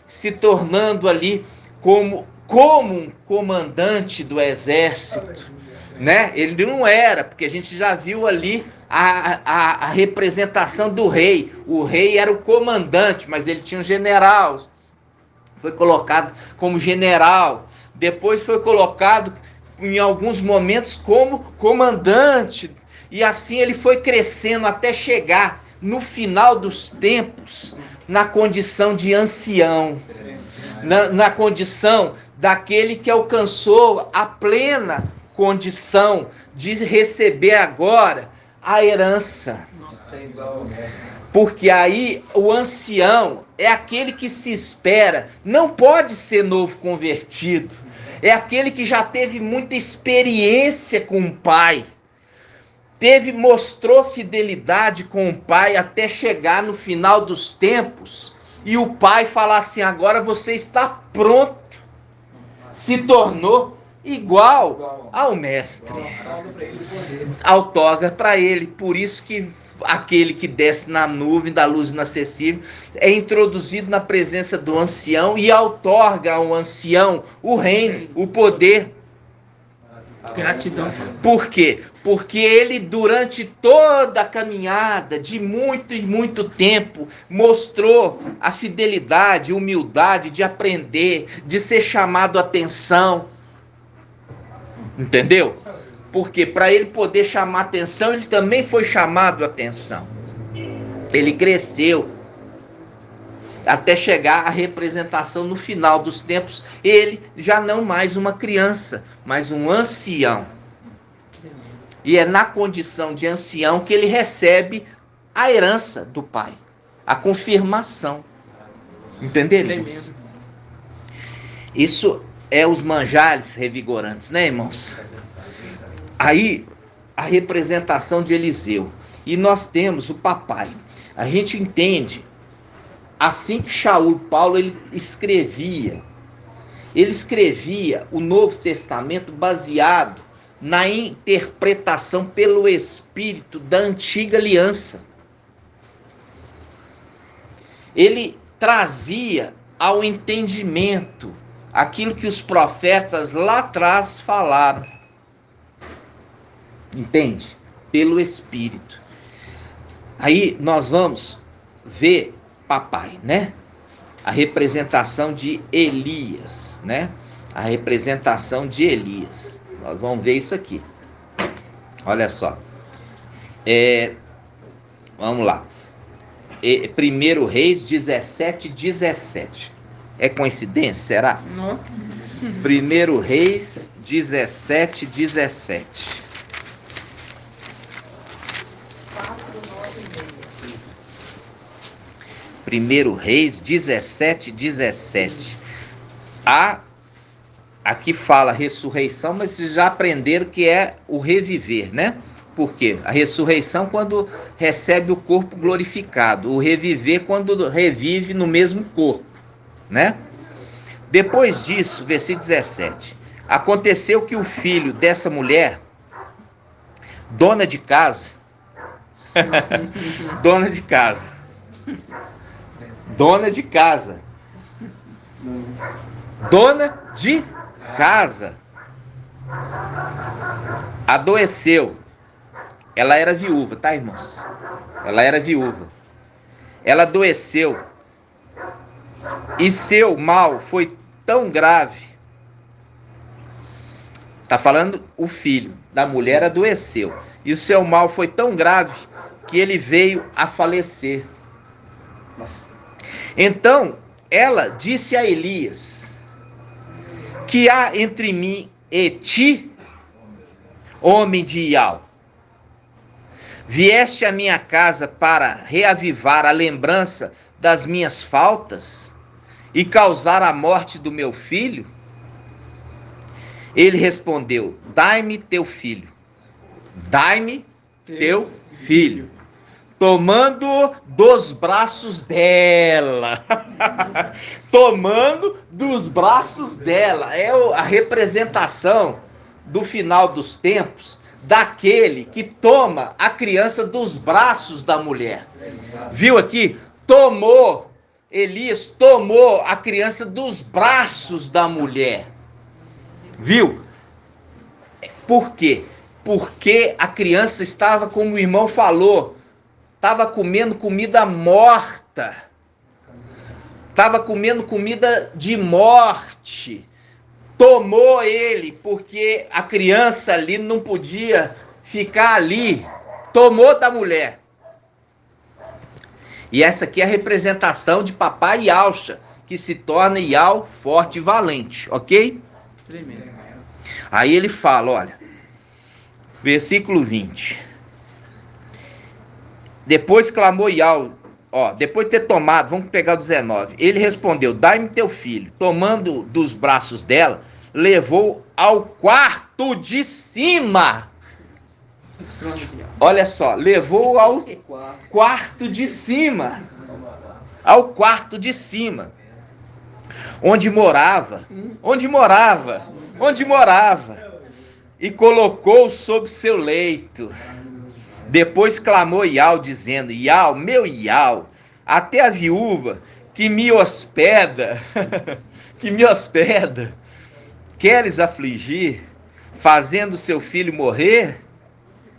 se tornando ali como um comandante do exército, né? Ele não era, porque a gente já viu ali a representação do rei. O rei era o comandante, mas ele tinha um general. Foi colocado como general. Depois foi colocado, em alguns momentos, como comandante. E assim ele foi crescendo até chegar, no final dos tempos, na condição de ancião. Na condição daquele que alcançou a plena condição de receber agora a herança. Porque aí o ancião é aquele que se espera, não pode ser novo convertido, é aquele que já teve muita experiência com o pai, mostrou fidelidade com o pai até chegar no final dos tempos e o pai falar assim: agora você está pronto, se tornou igual ao mestre, outorga para ele. Por isso que aquele que desce na nuvem da luz inacessível é introduzido na presença do ancião e outorga ao ancião o reino, o poder. Gratidão. Por quê? Porque ele, durante toda a caminhada de muito e muito tempo, mostrou a fidelidade, humildade de aprender, de ser chamado a atenção. Entendeu? Porque para ele poder chamar atenção, ele também foi chamado a atenção. Ele cresceu até chegar à representação no final dos tempos. Ele já não mais uma criança, mas um ancião. E é na condição de ancião que ele recebe a herança do pai, a confirmação. Entenderam isso? Isso é os manjares revigorantes, né, irmãos? Aí, a representação de Eliseu. E nós temos o papai. A gente entende, assim que Shaul Paulo ele escrevia o Novo Testamento baseado na interpretação pelo Espírito da antiga aliança. Ele trazia ao entendimento aquilo que os profetas lá atrás falaram. Entende? Pelo Espírito. Aí nós vamos ver papai, né? A representação de Elias, né? A representação de Elias. Nós vamos ver isso aqui. Olha só. Vamos lá. 1 Reis 17:17. É coincidência, será? Não. 1 Reis 17:17. 1 Reis 17:17. Aqui fala ressurreição, mas vocês já aprenderam que é o reviver, né? Por quê? A ressurreição quando recebe o corpo glorificado. O reviver quando revive no mesmo corpo, né? Depois disso, versículo 17. Aconteceu que o filho dessa mulher, dona de casa, dona de casa, adoeceu. Ela era viúva, tá, irmãos? Ela era viúva. Ela adoeceu. E seu mal foi tão grave. Tá falando o filho da mulher adoeceu. E o seu mal foi tão grave que ele veio a falecer. Então, ela disse a Elias: que há entre mim e ti, homem de Ial? Vieste à minha casa para reavivar a lembrança das minhas faltas e causar a morte do meu filho? Ele respondeu: dai-me teu filho. Dai-me teu filho. Tomando dos braços dela. Tomando dos braços dela. É a representação do final dos tempos, daquele que toma a criança dos braços da mulher. Viu aqui? Elias tomou a criança dos braços da mulher. Viu? Por quê? Porque a criança estava, como o irmão falou, estava comendo comida morta. Estava comendo comida de morte. Tomou ele, porque a criança ali não podia ficar ali. Tomou da mulher. E essa aqui é a representação de papai Yalcha, que se torna Yal forte e valente, ok? Tremendo. Aí ele fala, olha, versículo 20. Depois clamou Yal, depois de ter tomado, vamos pegar o 19. Ele respondeu: dai-me teu filho. Tomando dos braços dela, levou ao quarto de cima. Olha só, levou ao quarto de cima. Ao quarto de cima. Onde morava. E colocou sobre seu leito. Depois clamou Ial, dizendo: Ial, meu Ial, até a viúva que me hospeda, queres afligir, fazendo seu filho morrer?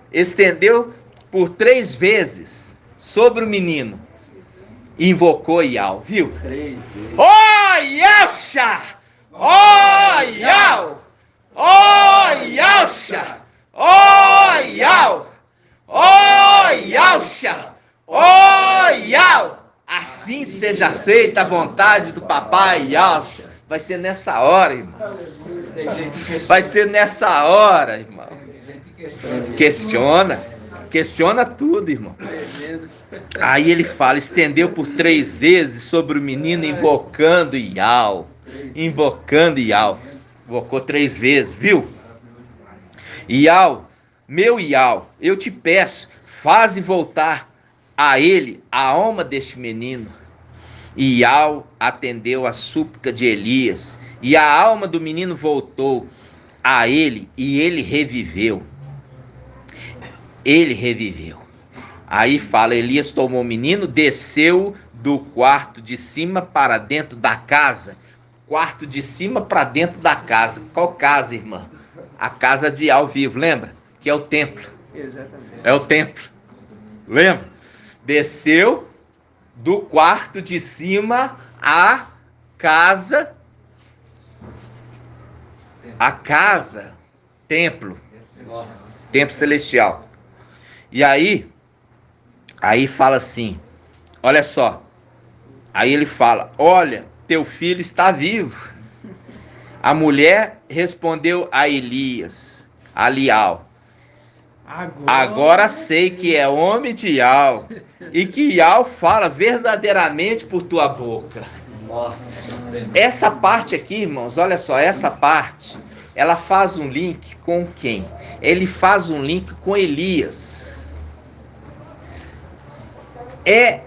Estendeu por 3 vezes sobre o menino. Invocou Ial, viu? 3 vezes. Ó Yalcha! Ó Ial! Ó Yalcha! Ó Ial! Ó Yalcha! Ó Ial! Assim seja feita a vontade do papai Yalcha. Vai ser nessa hora, irmãos. Vai ser nessa hora, irmão. Questiona tudo, irmão. Aí ele fala: estendeu por 3 vezes sobre o menino, invocando Ial. Invocou 3 vezes, viu? Ial, meu Ial, eu te peço, faze voltar a ele a alma deste menino. Ial atendeu a súplica de Elias, e a alma do menino voltou a ele, e ele reviveu. Aí fala: Elias tomou o menino, desceu do quarto de cima para dentro da casa. Quarto de cima para dentro da casa. Qual casa, irmã? A casa de Ial vivo, lembra? Que é o templo. Exatamente. É o templo. Lembra? Desceu do quarto de cima à casa. A casa, templo. Templo celestial. E aí fala assim, olha só. Aí ele fala: olha, teu filho está vivo. A mulher respondeu a Elias, a Lial: agora sei que é homem de Ial, e que Ial fala verdadeiramente por tua boca. Nossa. Essa parte aqui, irmãos, olha só, essa parte, ela faz um link com quem? Ele faz um link com Elias. É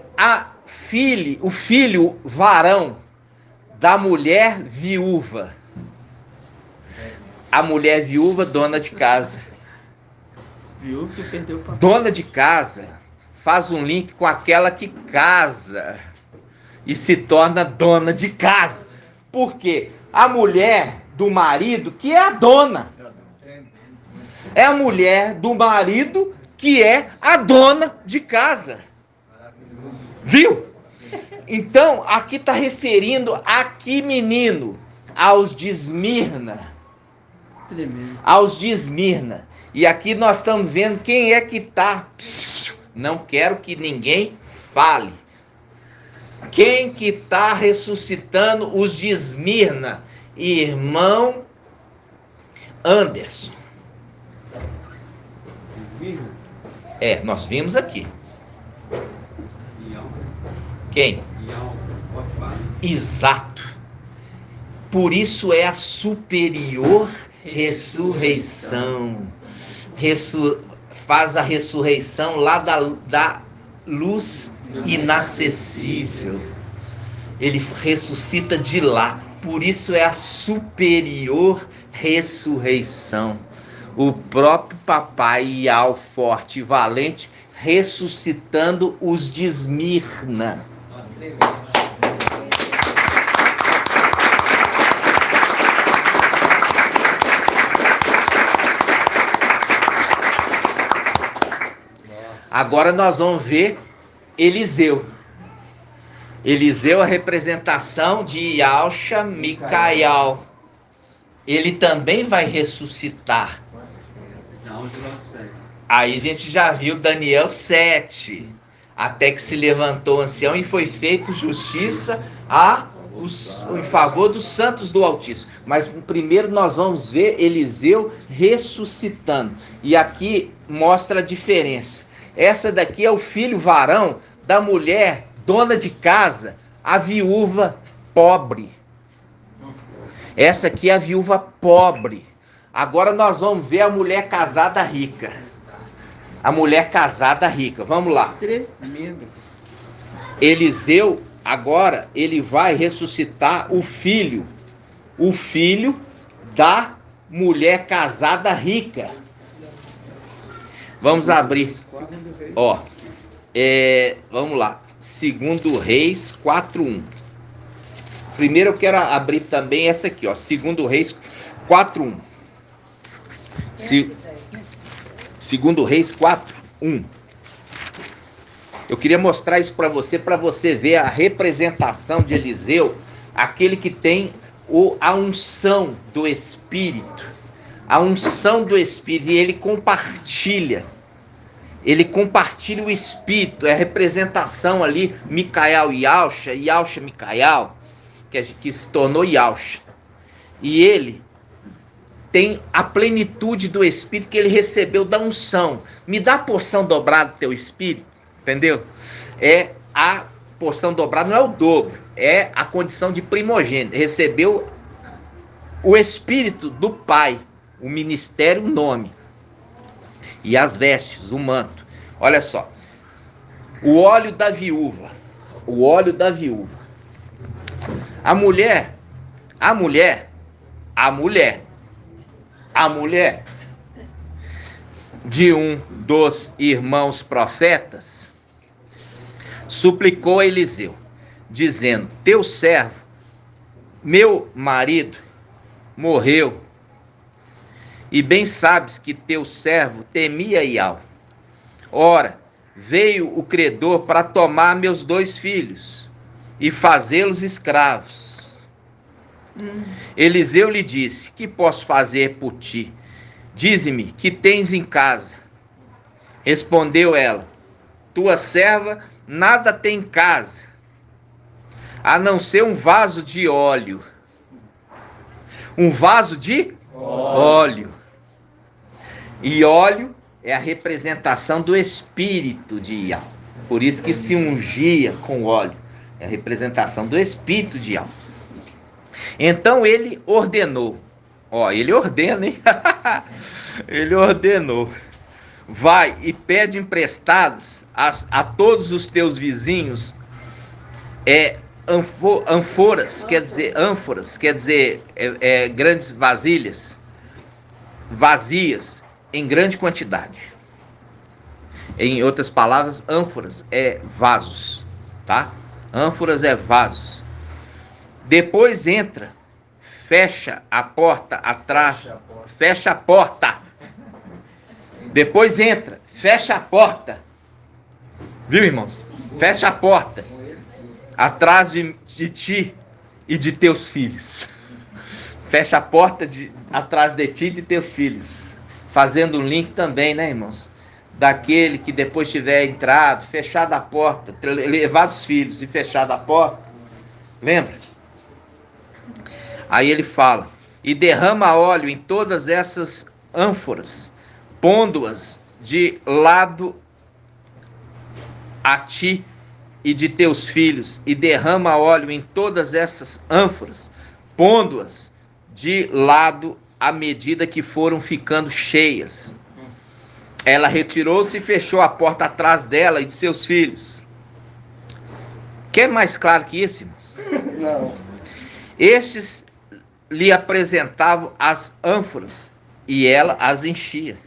o filho varão da mulher viúva. A mulher viúva, dona de casa. Viu que perdeu o papel. Dona de casa faz um link com aquela que casa e se torna dona de casa. Por quê? A mulher do marido que é a dona. É a mulher do marido que é a dona de casa. Viu? Então, aqui está referindo, aqui, menino, aos de Esmirna. Tremendo. Aos de Esmirna. E aqui nós estamos vendo quem é que está. Não quero que ninguém fale. Quem que está ressuscitando os de Esmirna? Irmão Anderson. Nós vimos aqui. Quem? Exato. Por isso é a superior ressurreição. Faz a ressurreição lá da luz inacessível. Ele ressuscita de lá. Por isso é a superior ressurreição. O próprio papai Ial forte e valente ressuscitando os de Esmirna. Agora nós vamos ver Eliseu. Eliseu é a representação de Yalcha Micael. Ele também vai ressuscitar. Aí a gente já viu Daniel 7. Até que se levantou o ancião e foi feito justiça em favor dos santos do Altíssimo. Mas primeiro nós vamos ver Eliseu ressuscitando. E aqui mostra a diferença. Essa daqui é o filho varão da mulher dona de casa, a viúva pobre. Essa aqui é a viúva pobre. Agora nós vamos ver a mulher casada rica. A mulher casada rica. Vamos lá. Tremendo. Eliseu, agora, ele vai ressuscitar o filho. O filho da mulher casada rica. Vamos abrir. Ó. Vamos lá. 2 Reis 4:1. Primeiro eu quero abrir também essa aqui, ó. 2 Reis 4:1. 2 Reis 4:1. Eu queria mostrar isso para você ver a representação de Eliseu, aquele que tem a unção do Espírito. A unção do Espírito, e ele compartilha. Ele compartilha o Espírito, é a representação ali, Micael e Yalcha, Yalcha Micael, que se tornou Yalcha. E ele tem a plenitude do Espírito que ele recebeu da unção. Me dá a porção dobrada do teu Espírito, entendeu? A porção dobrada não é o dobro, é a condição de primogênito. Recebeu o Espírito do Pai, o ministério, o nome. E as vestes, o manto. Olha só. O óleo da viúva. O óleo da viúva. A mulher de um dos irmãos profetas suplicou a Eliseu, dizendo: teu servo, meu marido, morreu. E bem sabes que teu servo temia Ial. Ora, veio o credor para tomar meus 2 filhos e fazê-los escravos. Eliseu lhe disse: que posso fazer por ti? Dize-me, que tens em casa? Respondeu ela: tua serva nada tem em casa, a não ser um vaso de óleo. Um vaso de óleo. E óleo é a representação do Espírito de Ial. Por isso que se ungia com óleo. É a representação do Espírito de Ial. Então ele ordenou. Ele ordena, hein? Ele ordenou. Vai e pede emprestados a todos os teus vizinhos ânforas, quer dizer grandes vasilhas, vazias, em grande quantidade. Em outras palavras, ânforas é vasos, tá? Ânforas é vasos. Depois entra, fecha a porta atrás, fecha a porta. Depois entra, fecha a porta. Viu, irmãos? Fecha a porta atrás de ti e de teus filhos. Fecha a porta atrás de ti e de teus filhos. Fazendo um link também, né, irmãos? Daquele que depois tiver entrado, fechado a porta, levado os filhos e fechado a porta. Lembra? Aí ele fala: e derrama óleo em todas essas ânforas, pondo-as de lado a ti e de teus filhos, e derrama óleo em todas essas ânforas, pondo-as de lado à medida que foram ficando cheias. Ela retirou-se e fechou a porta atrás dela e de seus filhos. Quer mais claro que isso, irmãos? Não. Estes lhe apresentavam as ânforas e ela as enchia.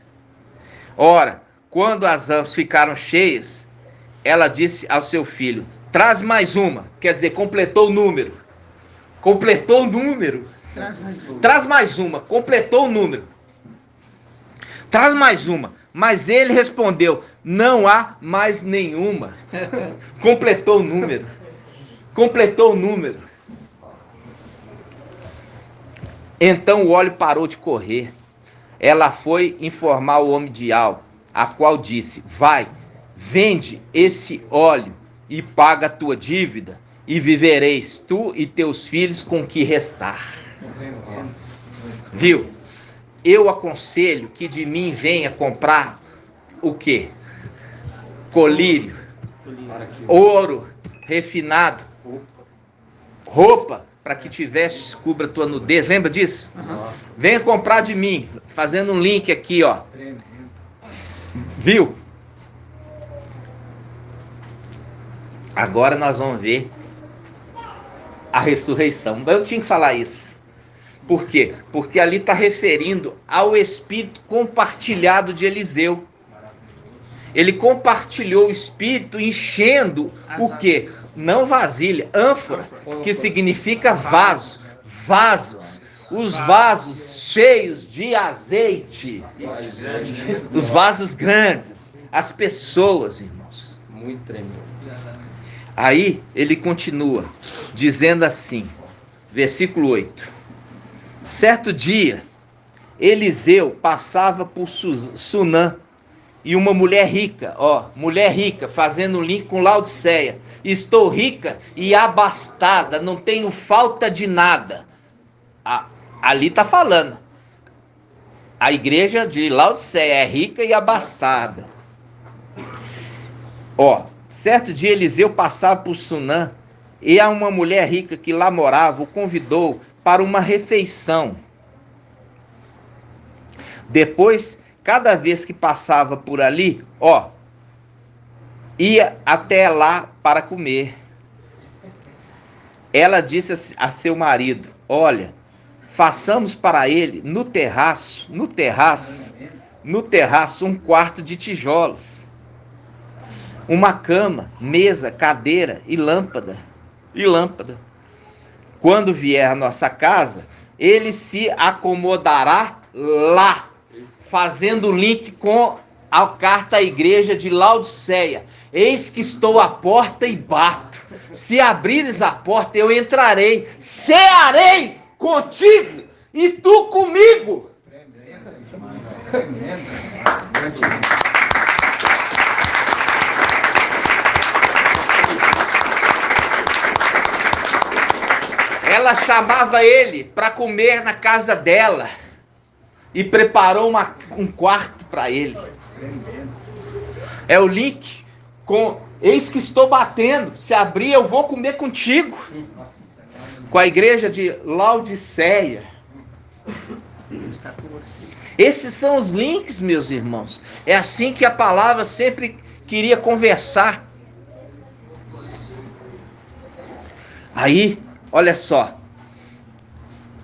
Ora, quando as ânforas ficaram cheias, ela disse ao seu filho: traz mais uma. Quer dizer, completou o número. Completou o número. Traz mais uma. Completou o número. Traz mais uma. Mas ele respondeu: não há mais nenhuma. Completou o número. Completou o número. Então o óleo parou de correr. Ela foi informar o homem de Al, a qual disse: vai, vende esse óleo e paga a tua dívida, e vivereis tu e teus filhos com o que restar. Viu? Eu aconselho que de mim venha comprar o quê? Colírio, ouro refinado, roupa para que te vestes, cubra tua nudez. Lembra disso? Venha comprar de mim, fazendo um link aqui, ó. Viu? Agora nós vamos ver a ressurreição. Eu tinha que falar isso. Por quê? Porque ali está referindo ao espírito compartilhado de Eliseu. Ele compartilhou o espírito enchendo o quê? Não vasilha, ânfora, que significa vaso, vasos. Os vasos cheios de azeite. Os vasos grandes. As pessoas, irmãos. Muito tremendo. Aí ele continua dizendo assim, versículo 8. Certo dia, Eliseu passava por Sunã, e uma mulher rica, fazendo um link com Laodiceia. Estou rica e abastada, não tenho falta de nada. Ali está falando. A igreja de Laodiceia é rica e abastada. Certo dia Eliseu passava por Sunã, e a uma mulher rica que lá morava o convidou para uma refeição. Depois, cada vez que passava por ali, ia até lá para comer. Ela disse a seu marido: olha, façamos para ele no terraço um quarto de tijolos, uma cama, mesa, cadeira e lâmpada. Quando vier à nossa casa, ele se acomodará lá, fazendo link com a carta à igreja de Laodiceia. Eis que estou à porta e bato. Se abrires a porta, eu entrarei, cearei contigo e tu comigo. Ela chamava ele para comer na casa dela e preparou um quarto para ele. É o link com eis que estou batendo, se abrir eu vou comer contigo. Com a igreja de Laodiceia. Esses são os links, meus irmãos. É assim que a palavra sempre queria conversar. Aí, olha só.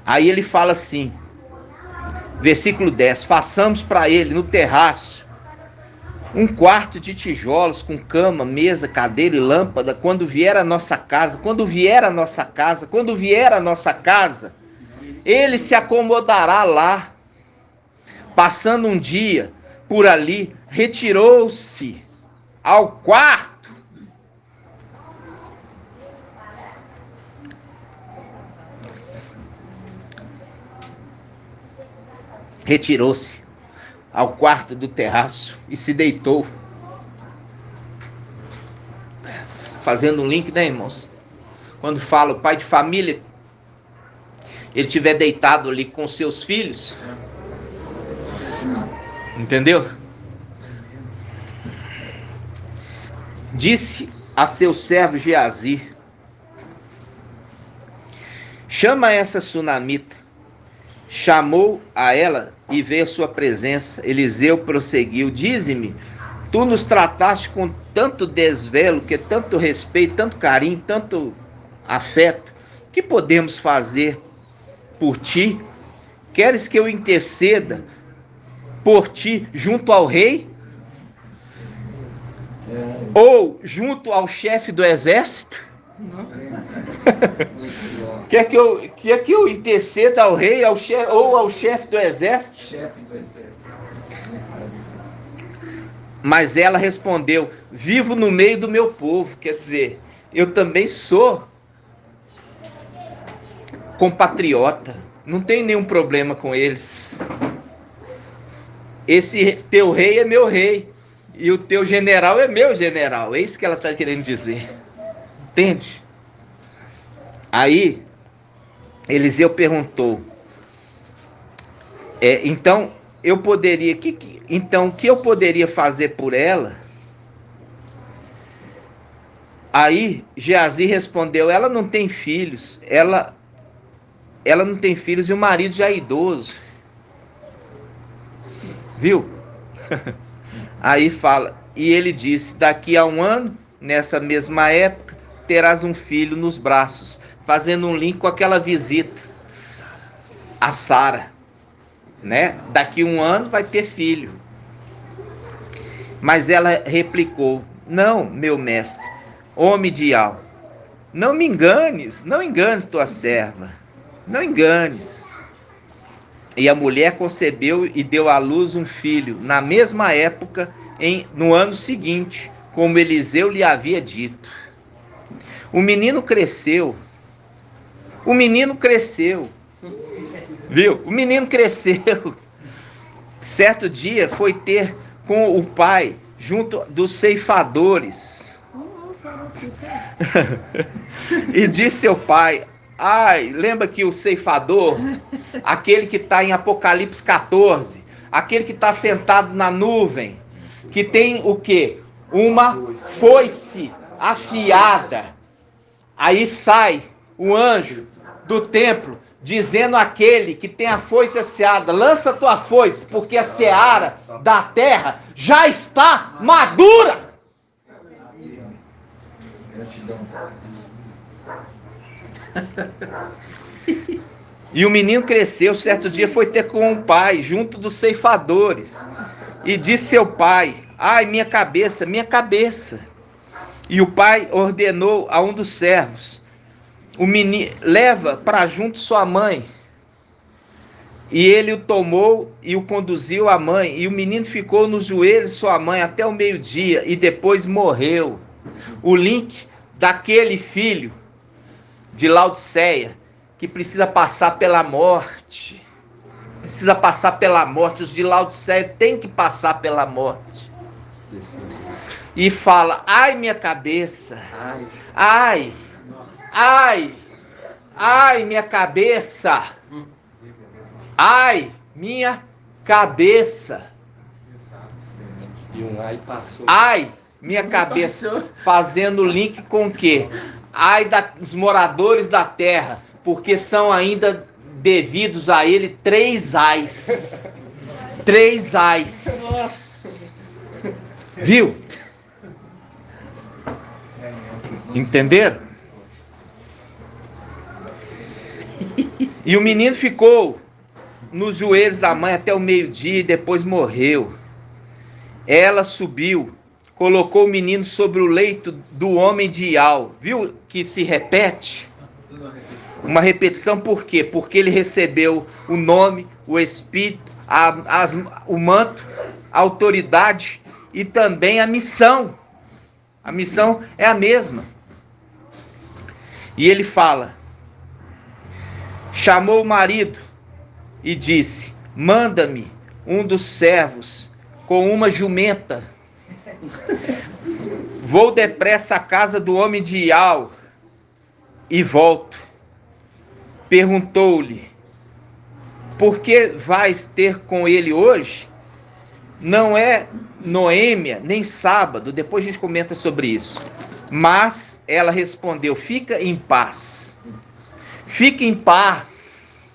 Aí ele fala assim, versículo 10. Façamos para ele no terraço um quarto de tijolos com cama, mesa, cadeira e lâmpada. Quando vier a nossa casa, ele se acomodará lá. Passando um dia por ali, retirou-se ao quarto. Retirou-se ao quarto do terraço e se deitou. Fazendo um link, né, irmãos? Quando fala o pai de família, ele estiver deitado ali com seus filhos, entendeu? disse a seu servo Geazi: chama essa sunamita. Chamou a ela e veio à sua presença. Eliseu prosseguiu: dize-me, tu nos trataste com tanto desvelo, que tanto respeito, tanto carinho, tanto afeto. Que podemos fazer por ti? Queres que eu interceda por ti junto ao rei? Ou junto ao chefe do exército? Quer que eu interceda ao rei ou ao chefe do exército? Chefe do exército. Mas ela respondeu: vivo no meio do meu povo. Quer dizer, eu também sou compatriota. Não tenho nenhum problema com eles. Esse teu rei é meu rei. E o teu general é meu general. É isso que ela está querendo dizer. Entende? Aí, Eliseu perguntou: então, eu poderia... Então, o que eu poderia fazer por ela? Aí, Geazi respondeu: ela não tem filhos. Ela não tem filhos e o marido já é idoso. Viu? Aí fala, e ele disse: daqui a 1 ano, nessa mesma época, terás um filho nos braços, fazendo um link com aquela visita a Sara, né? Daqui a 1 ano vai ter filho. Mas ela replicou: não, meu mestre, homem de Al, não me enganes, não enganes tua serva, não enganes. E a mulher concebeu e deu à luz um filho, na mesma época, no ano seguinte, como Eliseu lhe havia dito. O menino cresceu. Viu? O menino cresceu. Certo dia foi ter com o pai, junto dos ceifadores. E disse ao pai: ai, lembra que o ceifador, aquele que está em Apocalipse 14, aquele que está sentado na nuvem, que tem o quê? Uma foice afiada. Aí sai o anjo do templo, dizendo àquele que tem a foice afiada: lança tua foice, porque a seara da terra já está madura. Gratidão. E o menino cresceu, certo dia foi ter com o pai, junto dos ceifadores, e disse ao pai: ai, minha cabeça, minha cabeça. E o pai ordenou a um dos servos: o menino, leva para junto sua mãe. E ele o tomou e o conduziu à mãe, e o menino ficou nos joelhos de sua mãe até o meio-dia, e depois morreu. O link daquele filho de Laodiceia, que precisa passar pela morte. Precisa passar pela morte. Os de Laodiceia têm que passar pela morte. E fala: ai, minha cabeça. Ai, ai, ai, minha cabeça. Ai, minha cabeça. E um ai passou. Ai, minha cabeça. Fazendo link com o quê? Ai dos moradores da terra, porque são ainda devidos a ele 3 ais. 3 ais. Viu? Entenderam? E o menino ficou nos joelhos da mãe até o meio-dia e depois morreu. Ela subiu, colocou o menino sobre o leito do homem de Al. Viu que se repete? Uma repetição, por quê? Porque ele recebeu o nome, o espírito, o manto, a autoridade e também a missão. A missão é a mesma. E ele fala: chamou o marido e disse: manda-me um dos servos com uma jumenta. Vou depressa à casa do homem de Al e volto. Perguntou-lhe: por que vais ter com ele hoje? Não é Noêmia, nem sábado, depois a gente comenta sobre isso. Mas ela respondeu: fica em paz. Fica em paz.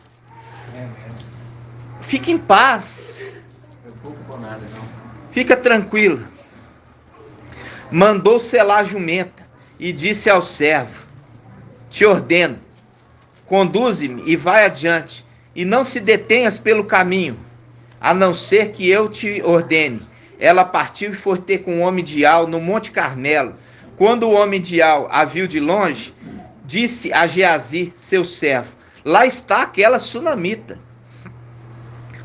Fica em paz. Eu pouco por nada, não. Fica tranquilo. Mandou selar a jumenta e disse ao servo: te ordeno, conduze-me e vai adiante, e não se detenhas pelo caminho, a não ser que eu te ordene. Ela partiu e foi ter com o homem de Ar no Monte Carmelo. Quando o homem de Ar a viu de longe, disse a Geazi, seu servo: lá está aquela sunamita.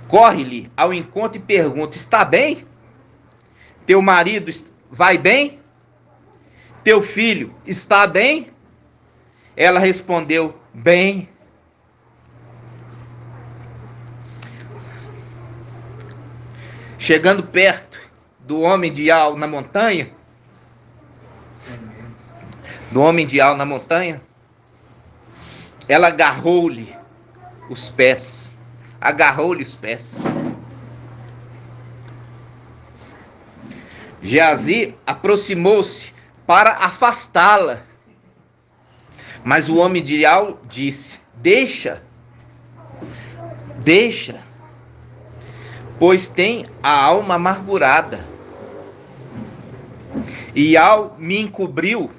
Corre-lhe ao encontro e pergunta: está bem? Teu marido vai bem? Teu filho está bem? Ela respondeu: bem. Chegando perto do homem de Ar na montanha, ela agarrou-lhe os pés. Geazi aproximou-se para afastá-la, mas o homem de Ar disse: deixa, pois tem a alma amargurada. E Ar me encobriu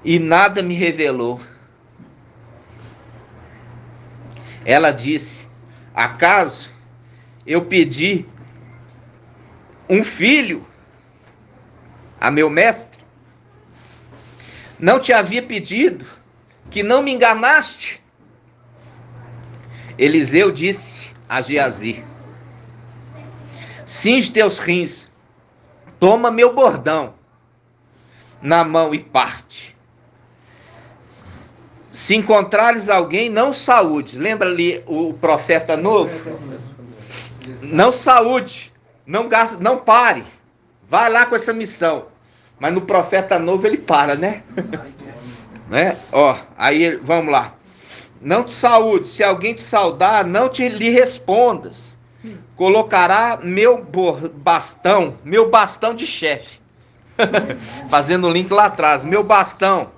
e nada me revelou. Ela disse: acaso eu pedi um filho a meu mestre? Não te havia pedido, que não me enganaste? Eliseu disse a Geazi: cinge teus rins, toma meu bordão na mão e parte. Se encontrares alguém, não saúdes. Lembra ali o profeta novo? Não saúde, não pare. Vai lá com essa missão. Mas no profeta novo ele para, né? Né? Ó, aí vamos lá. Não te saúde. Se alguém te saudar, não lhe respondas. Colocará meu bastão de chefe. Fazendo o link lá atrás. Meu bastão.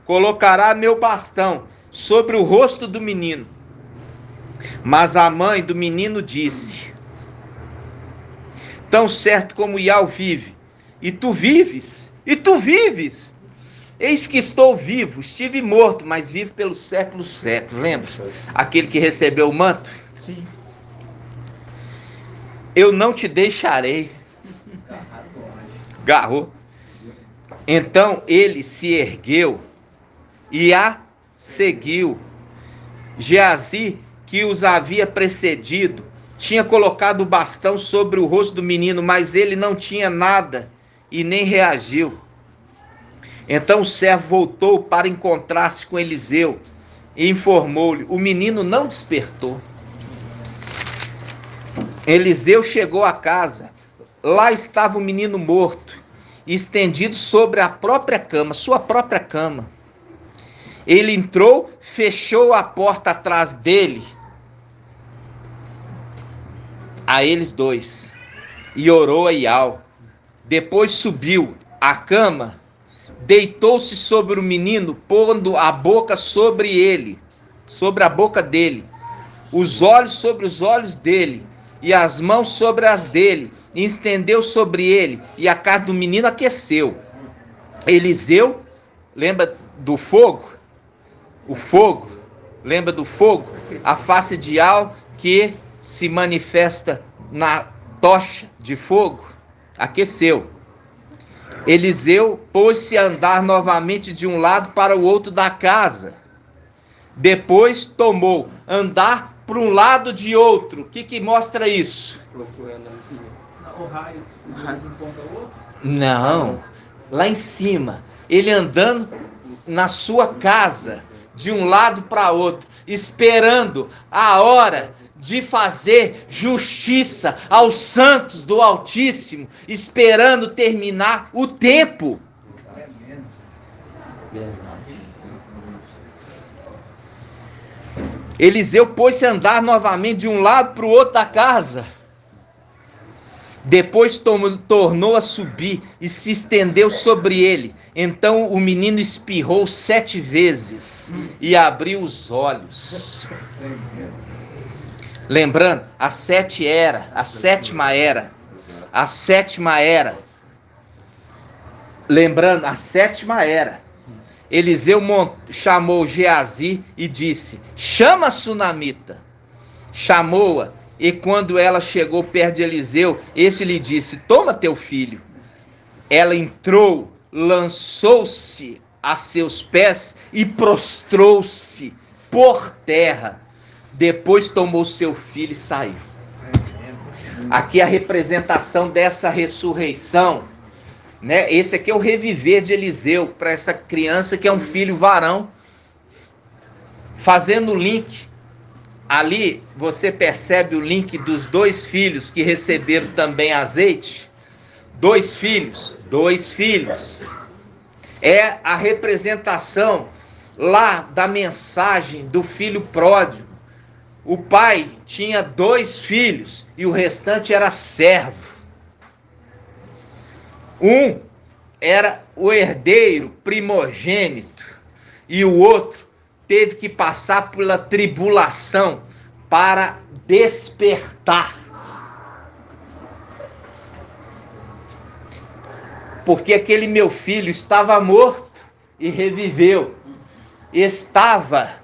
Colocará meu bastão sobre o rosto do menino. Mas a mãe do menino disse: tão certo como Ial vive, e tu vives, eis que estou vivo, estive morto, mas vivo pelos séculos. Lembra? Aquele que recebeu o manto? Sim. Eu não te deixarei. Garrou. Então ele se ergueu e a seguiu. Geazi, que os havia precedido, tinha colocado o bastão sobre o rosto do menino, mas ele não tinha nada e nem reagiu. Então o servo voltou para encontrar-se com Eliseu e informou-lhe: o menino não despertou. Eliseu chegou à casa. Lá estava o menino morto, estendido sobre a própria cama, sua própria cama. Ele entrou, fechou a porta atrás dele, a eles dois, e orou a Ial. Depois subiu à cama, deitou-se sobre o menino, pondo a boca sobre ele, sobre a boca dele, os olhos sobre os olhos dele, e as mãos sobre as dele, e estendeu sobre ele, e a carne do menino aqueceu. Eliseu, lembra do fogo? O fogo, lembra do fogo? A face de Ial que se manifesta na tocha de fogo, aqueceu. Eliseu pôs-se a andar novamente de um lado para o outro da casa. Depois tomou andar para um lado de outro. O que mostra isso? O raio de um ponto ao outro? Não, lá em cima, ele andando na sua casa, de um lado para outro, esperando a hora de fazer justiça aos santos do Altíssimo, esperando terminar o tempo. Eliseu pôs-se a andar novamente de um lado para o outro da casa. Depois tornou a subir e se estendeu sobre ele. Então o menino espirrou 7 vezes e abriu os olhos. Lembrando, a sétima era. Lembrando, a sétima era. Eliseu chamou Geazi e disse: chama a sunamita. Chamou-a, e quando ela chegou perto de Eliseu, este lhe disse: toma teu filho. Ela entrou, lançou-se a seus pés e prostrou-se por terra. Depois tomou seu filho e saiu. Aqui a representação dessa ressurreição, né? Esse aqui é o reviver de Eliseu para essa criança que é um filho varão. Fazendo o link, ali você percebe o link dos 2 filhos que receberam também azeite. 2 filhos. É a representação lá da mensagem do filho pródigo. O pai tinha 2 filhos e o restante era servo. Um era o herdeiro primogênito e o outro teve que passar pela tribulação para despertar. Porque aquele meu filho estava morto e reviveu. Estava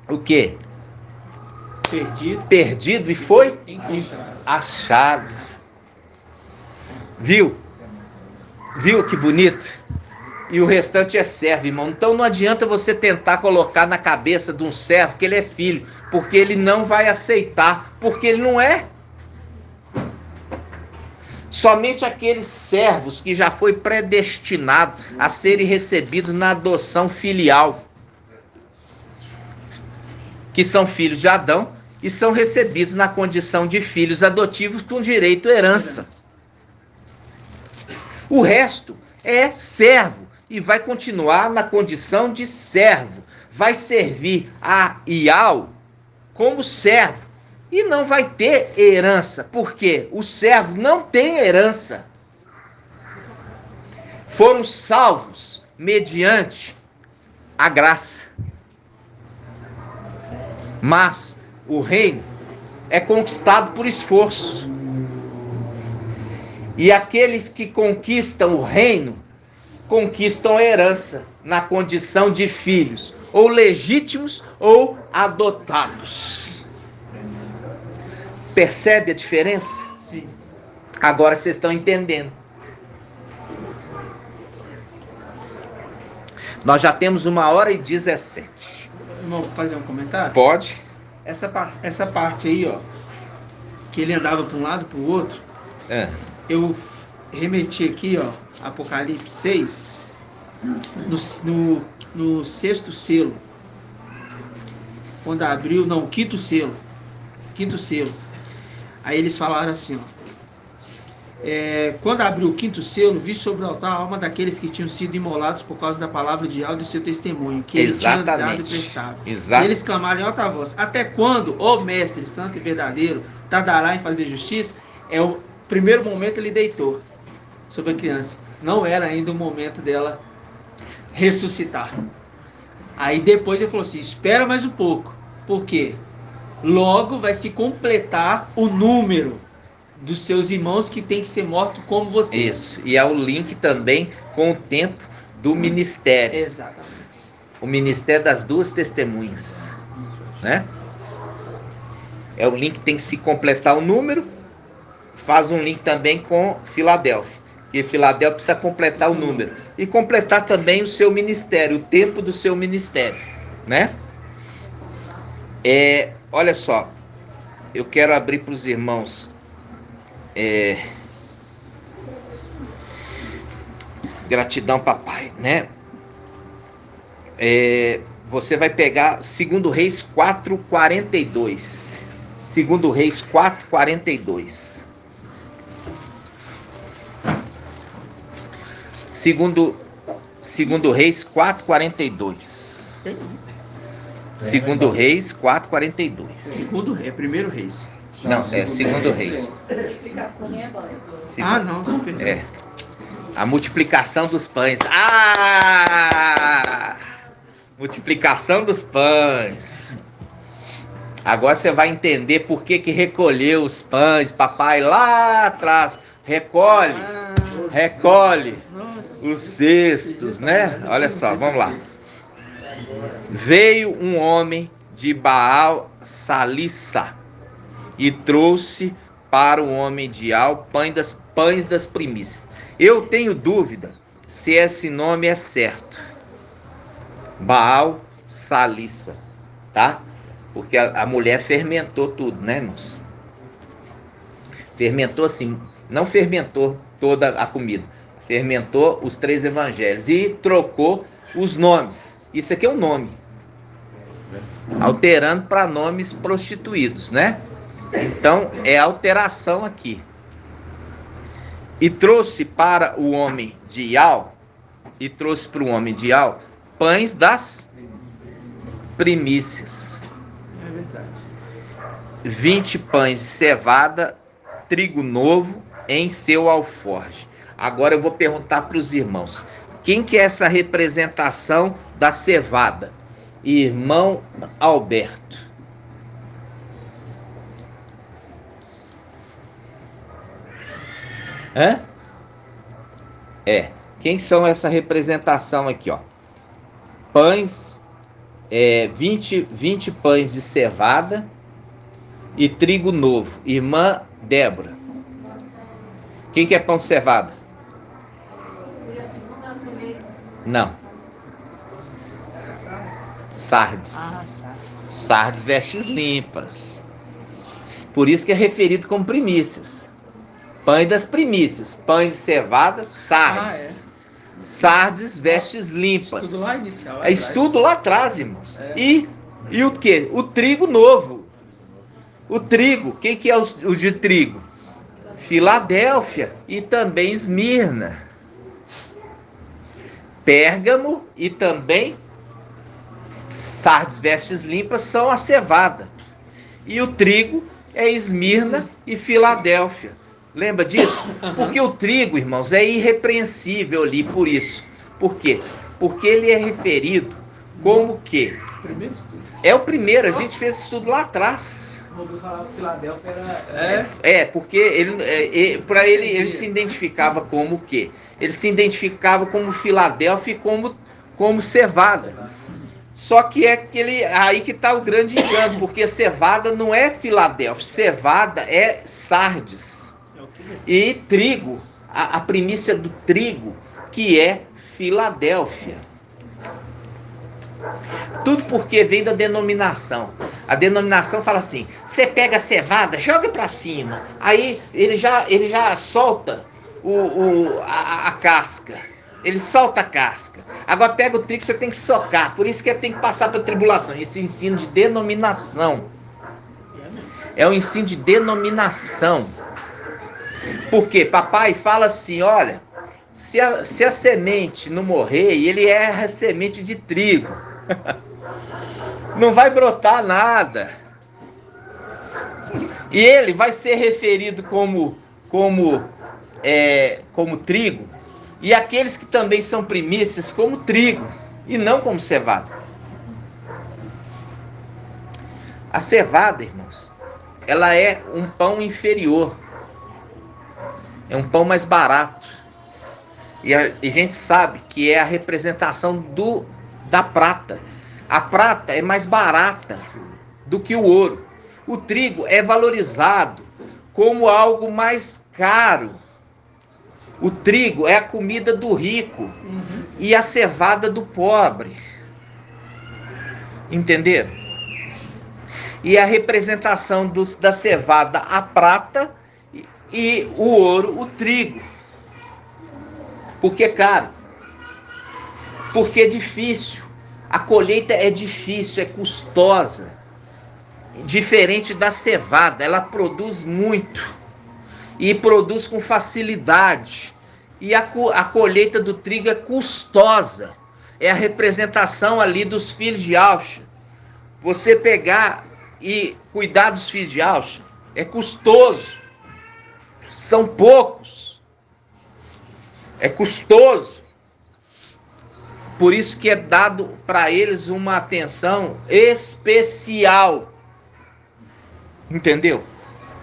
o quê? Perdido e foi achado. Viu que bonito? E o restante é servo, irmão. Então não adianta você tentar colocar na cabeça de um servo que ele é filho, porque ele não vai aceitar, porque ele não é. Somente aqueles servos que já foi predestinado a serem recebidos na adoção filial, que são filhos de Adão e são recebidos na condição de filhos adotivos com direito à herança. O resto é servo e vai continuar na condição de servo. Vai servir a Ial como servo e não vai ter herança, porque o servo não tem herança. Foram salvos mediante a graça. Mas o reino é conquistado por esforço. E aqueles que conquistam o reino, conquistam a herança na condição de filhos, ou legítimos ou adotados. Percebe a diferença? Sim. Agora vocês estão entendendo. Nós já temos 1h17. Irmão, fazer um comentário? Pode? Essa parte aí, ó, que ele andava para um lado para o outro, eu remeti aqui, ó, Apocalipse 6, no 6º selo, quando abriu, não, quinto selo, aí eles falaram assim, ó, quando abriu o 5º selo, vi sobre o altar a alma daqueles que tinham sido imolados por causa da palavra de Yahweh e do seu testemunho, que ele tinha dado e prestado. Exato. Eles clamaram em alta voz: até quando, ó mestre santo e verdadeiro, tardará em fazer justiça? O primeiro momento ele deitou sobre a criança. Não era ainda o momento dela ressuscitar. Aí depois ele falou assim: espera mais um pouco. Por quê? Logo vai se completar o número dos seus irmãos que tem que ser morto como você. Isso, e é o link também com o tempo do ministério. Exatamente. O ministério das 2 testemunhas, né? É o link que tem que se completar o número. Faz um link também com Filadélfia, que Filadélfia precisa completar o número e completar também o seu ministério, o tempo do seu ministério, né? Olha só, eu quero abrir para os irmãos gratidão, papai, né? Você vai pegar 2 Reis 4:42. 2 Reis 4:42. Segundo Reis 4:42. 2 Reis 4:42. Segundo rei, primeiro reis. Não, é segundo Reis. Explicação nem é bom. Ah, não, não perdão. É. A multiplicação dos pães. Ah! Multiplicação dos pães. Agora você vai entender por que recolheu os pães, papai, lá atrás. Recolhe, recolhe Nossa. os cestos, né? Olha só, vamos lá. Veio um homem de Baal Salissa e trouxe para o homem de Al pães das primícias. Eu tenho dúvida se esse nome é certo. Baal Salissa, tá? Porque a mulher fermentou tudo, né, irmãos? Fermentou assim, não fermentou toda a comida, fermentou os 3 evangelhos e trocou os nomes. Isso aqui é um nome, alterando para nomes prostituídos, né? Então é alteração aqui. E trouxe para o homem de Al, pães das primícias. É verdade. 20 pães de cevada, trigo novo em seu alforje. Agora eu vou perguntar para os irmãos. Quem que é essa representação da cevada? Irmão Alberto. Hã? É. Quem são essa representação aqui, ó? Pães, 20 pães de cevada e trigo novo. Irmã Débora. Quem que é pão de cevada? Seria a segunda colheita. Não. Sardes. Ah, sabe. Sardes vestes limpas. Por isso que é referido como primícias. Pães das primícias. Pães de cevada, sardes. Sardes vestes limpas. Estudo lá inicial. É estudo lá atrás, irmãos. É. E o que? O trigo novo. O trigo. Quem que é o de trigo? Filadélfia e também Esmirna. Pérgamo e também Sardes vestes limpas são a cevada. E o trigo é Esmirna e Filadélfia. Lembra disso? Porque o trigo, irmãos, é irrepreensível ali por isso. Por quê? Porque ele é referido como que? Primeiro estudo. É o primeiro, a gente fez estudo lá atrás. O Rodolfo falava que Filadélfia era... Porque para ele se identificava como o quê? Ele se identificava como Filadélfia e como cevada. Só que é aí que está o grande engano, porque cevada não é Filadélfia, cevada é Sardes. E trigo, a primícia do trigo, que é Filadélfia. Tudo porque vem da denominação. A denominação fala assim: você pega a cevada, joga para cima. Aí ele já solta a casca. Ele solta a casca. Agora pega o trigo, você tem que socar. Por isso que tem que passar pela tribulação. Esse ensino de denominação. É um ensino de denominação. Por quê? Papai fala assim: olha, se a semente não morrer, e ele é a semente de trigo, não vai brotar nada. E ele vai ser referido como trigo, e aqueles que também são primícias como trigo, e não como cevada. A cevada, irmãos, ela é um pão inferior. É um pão mais barato. E a gente sabe que é a representação da prata. A prata é mais barata do que o ouro. O trigo é valorizado como algo mais caro. O trigo é a comida do rico e a cevada do pobre. Entenderam? E a representação da cevada, a prata, e o ouro, o trigo. Porque é caro. Porque é difícil. A colheita é difícil, é custosa. Diferente da cevada, ela produz muito. E produz com facilidade. E a colheita do trigo é custosa. É a representação ali dos filhos de Alxa. Você pegar e cuidar dos filhos de Alxa, É custoso. São poucos. É custoso. Por isso que é dado para eles uma atenção especial. Entendeu?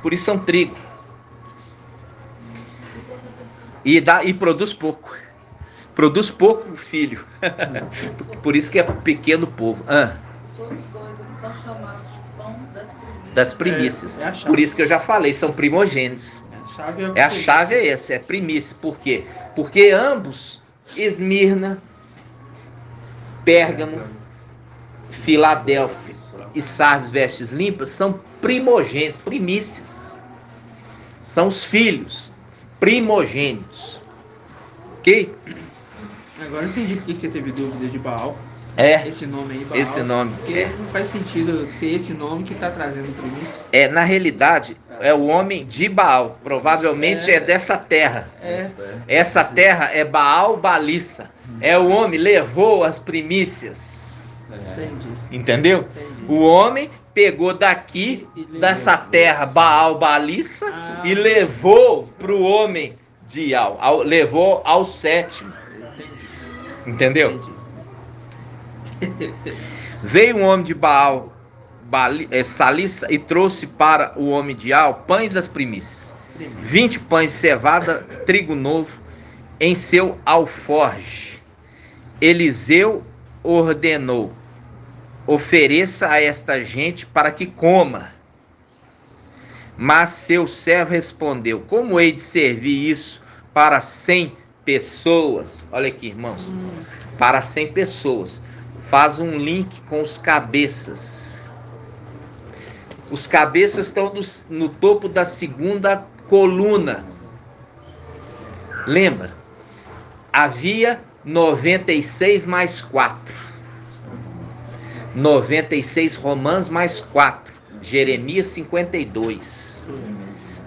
Por isso são trigo. E produz pouco. Produz pouco filho. Por isso que é pequeno povo. Todos dois eles são chamados de pão Das primícias. É a chave. Por isso que eu já falei, são primogênitos. A chave é essa, é primícia. Por quê? Porque ambos, Esmirna, Pérgamo, Filadélfia e Sardes Vestes Limpas, são primogênitos, primícias. São os filhos primogênitos. Ok? Agora eu entendi porque você teve dúvida de Baal. É, Esse nome aí, Baal. esse nome. Porque não faz sentido ser esse nome que está trazendo primícia. Na realidade, é o homem de Baal. Provavelmente é dessa terra. Essa terra é Baal Balissa. É o homem levou as primícias. Entendi. Entendeu? Entendi. O homem pegou daqui, dessa terra Baal Balissa, e levou para o homem de Ial. Levou ao sétimo. Entendi. Entendeu? Entendi. Veio um homem de Baal Salissa e trouxe para o homem de Ial pães das primícias. 20 pães de cevada, trigo novo, em seu alforje. Eliseu ordenou: ofereça a esta gente para que coma. Mas seu servo respondeu: como hei de servir isso para 100 pessoas? Olha aqui, irmãos. Para 100 pessoas. Faz um link com os cabeças. Os cabeças estão no topo da segunda coluna. Lembra? Havia 96 mais 4. 96 Romãs mais 4. Jeremias 52.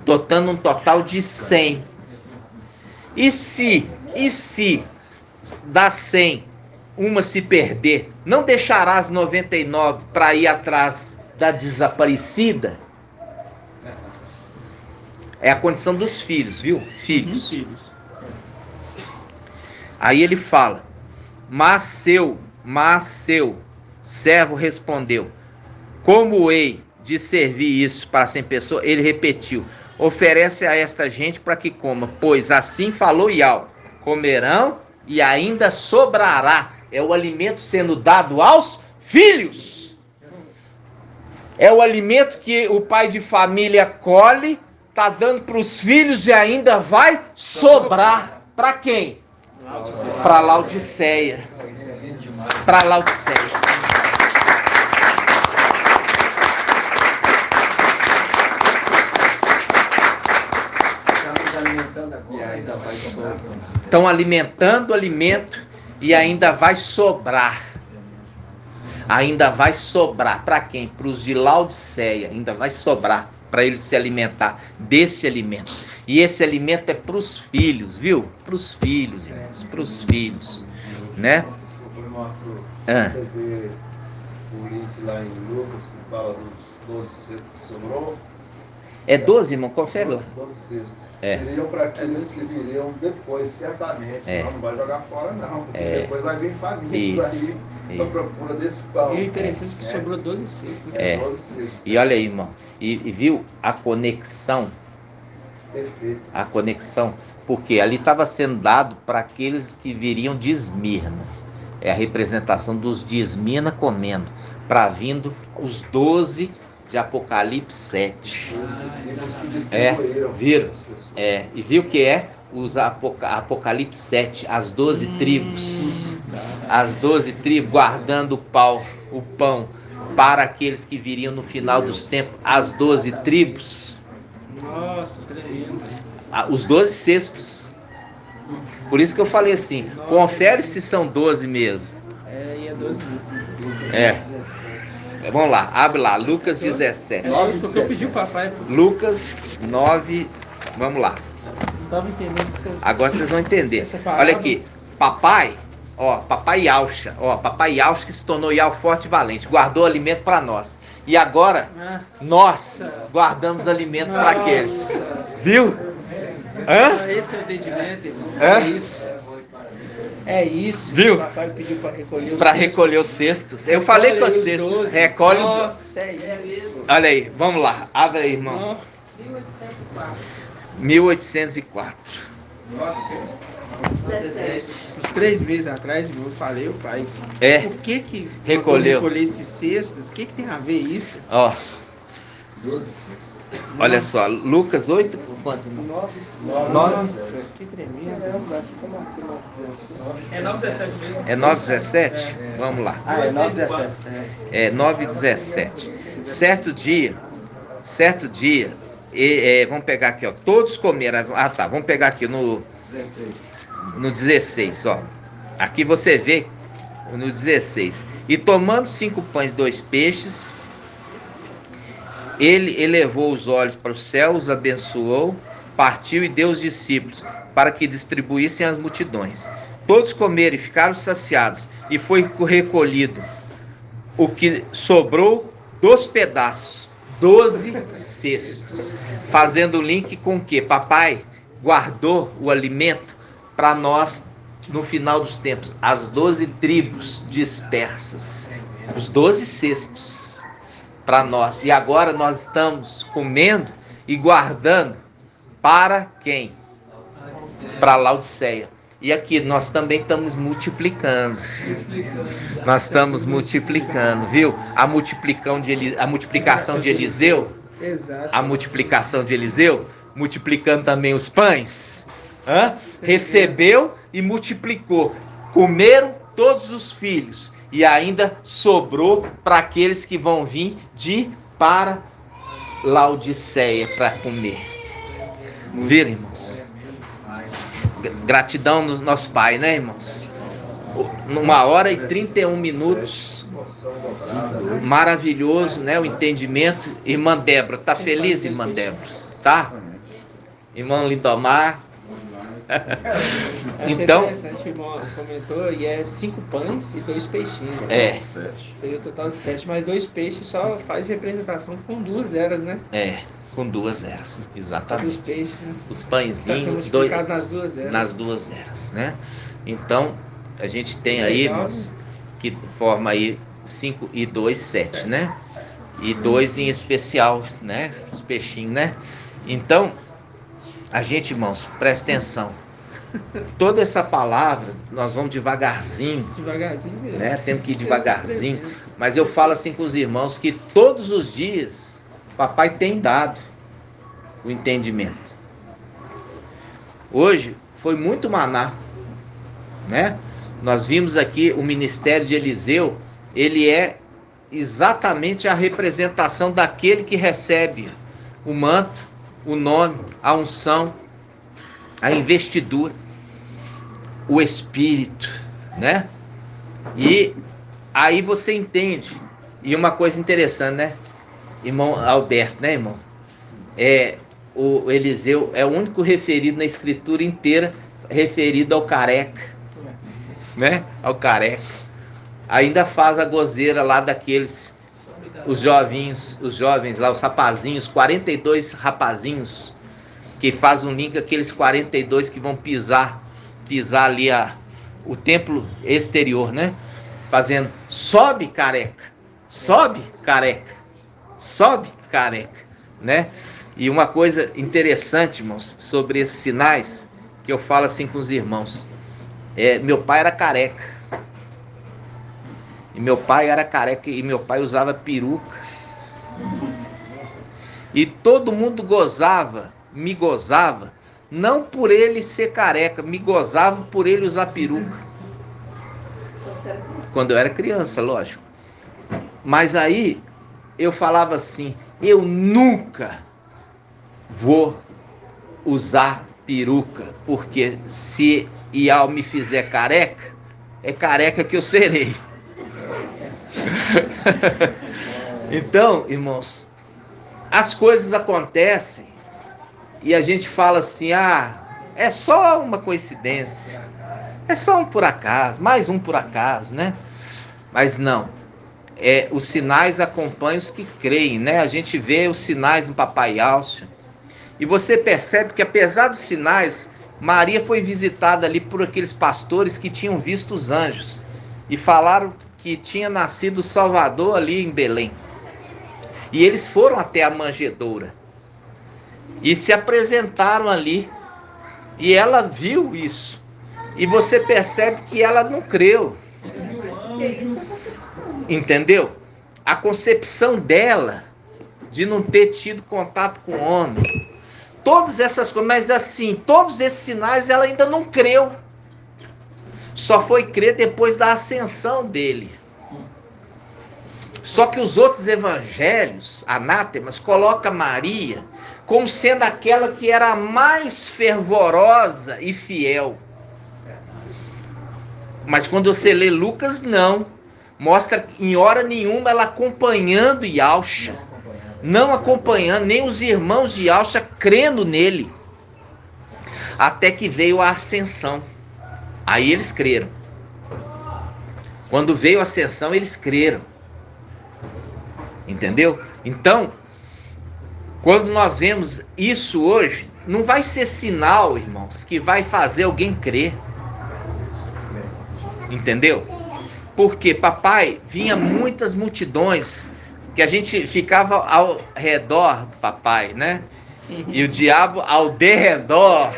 Dotando um total de 100. E se das 100 uma se perder, não deixarás 99 para ir atrás da desaparecida? É a condição dos filhos, viu? Filhos. Aí ele fala: mas seu servo respondeu: como hei de servir isso para 100 pessoas? Ele repetiu: oferece a esta gente para que coma, pois assim falou Ial: comerão e ainda sobrará. É o alimento sendo dado aos filhos. É o alimento que o pai de família colhe, está dando para os filhos e ainda vai sobrar. Para quem? Para Laodiceia. Para Laodiceia. Estão alimentando o alimento e ainda vai sobrar. Ainda vai sobrar. Para quem? Para os de Laodiceia. Ainda vai sobrar para eles se alimentar desse alimento. E esse alimento é para os filhos, viu? Para os filhos, irmãos. Para os filhos. Né? Você vê o link lá em Lucas que fala dos 12 cestos que sobrou. É 12, irmão? Confere lá. 12 cestos. É. Seriam para aqueles que viriam depois, certamente. Não vai jogar fora, não. Porque depois vai vir famílias aí para procura desse pão. E o interessante é que sobrou 12 cestos. 12 cestos. E olha aí, irmão. E viu a conexão? Perfeito. A conexão. Porque ali estava sendo dado para aqueles que viriam de Esmirna. É a representação dos de Esmirna comendo. Para vindo os 12 de Apocalipse 7. Viram? E viu que é os Apocalipse 7, as 12 tribos. As 12 tribos guardando o pão para aqueles que viriam no final dos tempos. As 12 tribos. Nossa, tremendo. Os 12 cestos. Por isso que eu falei assim, confere se são 12 mesmo. E é 12 mesmo. Vamos lá, abre lá, Lucas 17. Porque eu pedi o papai. Lucas 9, vamos lá. Não estava entendendo isso. Agora vocês vão entender. Essa palavra... Olha aqui, papai Yaucha que se tornou Ial forte e valente, guardou alimento para nós. E agora Ah, nós guardamos alimento para aqueles. Viu? Hã? esse é o entendimento, irmão. Hã? É isso. É isso. Viu? O papai pediu para recolher os Para cestos. recolher os cestos. Eu falei com Recolhe vocês. os 12. Recolhe os. Nossa, é isso. Olha aí, vamos lá. Abre aí, irmão. Não, 1804. 1804. 17. uns 3 meses atrás, irmão, eu falei, o pai, É. por que Recolheu. recolher esses cestos? O que tem a ver isso? Ó, 12. olha só. Lucas 8. Quanto? 9. Nossa, que tremendo. É 9,17 mesmo. É 9,17? Vamos lá. Ah, é 9,17. É 9,17. Certo dia, vamos pegar aqui, ó. Todos comeram. Ah, tá. Vamos pegar aqui no 16, ó. Aqui você vê no 16. E tomando 5 pães e 2 peixes, ele elevou os olhos para o céu, os abençoou, partiu e deu aos discípulos, para que distribuíssem às multidões. Todos comeram e ficaram saciados, e foi recolhido o que sobrou dos pedaços, 12 cestos. Fazendo o link com o quê? Papai guardou o alimento para nós no final dos tempos, as 12 tribos dispersas, os 12 cestos para nós. E agora nós estamos comendo e guardando para quem? Para Laodiceia. E aqui nós também estamos multiplicando. Nós estamos multiplicando, viu? A multiplicação de Eliseu, Exato. a multiplicação de Eliseu, multiplicando também os pães. Recebeu e multiplicou. Comeram todos os filhos e ainda sobrou para aqueles que vão vir para Laodiceia para comer. Viram, irmãos? Gratidão no nosso Pai, né, irmãos? 1h31. Maravilhoso, né? O entendimento. Irmã Débora, tá feliz, irmã Débora? Tá? Irmão Lindomar. Achei Então, interessante, o irmão comentou, e é 5 pães e 2 peixinhos. Né? Seria o total de 7, mas 2 peixes só faz representação com 2 eras, né? Com 2 eras, exatamente. Os peixes, né? Os Está sendo pãezinhos, multiplicado nas 2 eras. nas 2 eras, né? Então, a gente tem aí, Legal, irmãos, que forma aí 5 e 2, 7, né? E 2 em especial, né? Os peixinhos, né? Então, a gente, irmãos, presta atenção. Toda essa palavra, nós vamos devagarzinho, Devagarzinho mesmo. né? Temos que ir devagarzinho. Mas eu falo assim com os irmãos que todos os dias papai tem dado o entendimento. Hoje foi muito maná, né? Nós vimos aqui o ministério de Eliseu, ele é exatamente a representação daquele que recebe o manto, o nome, a unção, a investidura, o espírito, né? E aí você entende. E uma coisa interessante, né? Irmão Alberto, né, irmão? O Eliseu é o único referido na escritura inteira, referido ao careca, né? Ao careca. Ainda faz a gozeira lá daqueles, os jovens lá, os rapazinhos, 42 rapazinhos, que faz um link aqueles 42 que vão pisar ali o templo exterior, né? Fazendo, sobe careca, né? E uma coisa interessante, irmãos, sobre esses sinais, que eu falo assim com os irmãos, meu pai era careca, e meu pai usava peruca, e todo mundo me gozava, não por ele ser careca, me gozava por ele usar peruca, quando eu era criança, lógico. Mas aí eu falava assim, eu nunca vou usar peruca, porque se Ial me fizer careca, é careca que eu serei. Então, irmãos, as coisas acontecem e a gente fala assim, é só uma coincidência, é só um por acaso, mais um por acaso, né? Mas não, os sinais acompanham os que creem, né? A gente vê os sinais no Papai Alcha. E você percebe que apesar dos sinais, Maria foi visitada ali por aqueles pastores que tinham visto os anjos e falaram que tinha nascido o Salvador ali em Belém. E eles foram até a manjedoura e se apresentaram ali. E ela viu isso. E você percebe que ela não creu. Entendeu? A concepção dela de não ter tido contato com o homem. Todas essas coisas, mas assim, todos esses sinais ela ainda não creu. Só foi crer depois da ascensão dele. Só que os outros evangelhos, anátemas, colocam Maria como sendo aquela que era a mais fervorosa e fiel. Mas quando você lê Lucas, não. Mostra em hora nenhuma ela acompanhando Yalcha. Não acompanhando, nem os irmãos de Yalcha crendo nele. Até que veio a ascensão. Aí eles creram. Quando veio a ascensão, eles creram. Entendeu? Então, quando nós vemos isso hoje, não vai ser sinal, irmãos, que vai fazer alguém crer. Entendeu? Porque papai vinha muitas multidões que a gente ficava ao redor do papai, né? E o diabo ao derredor.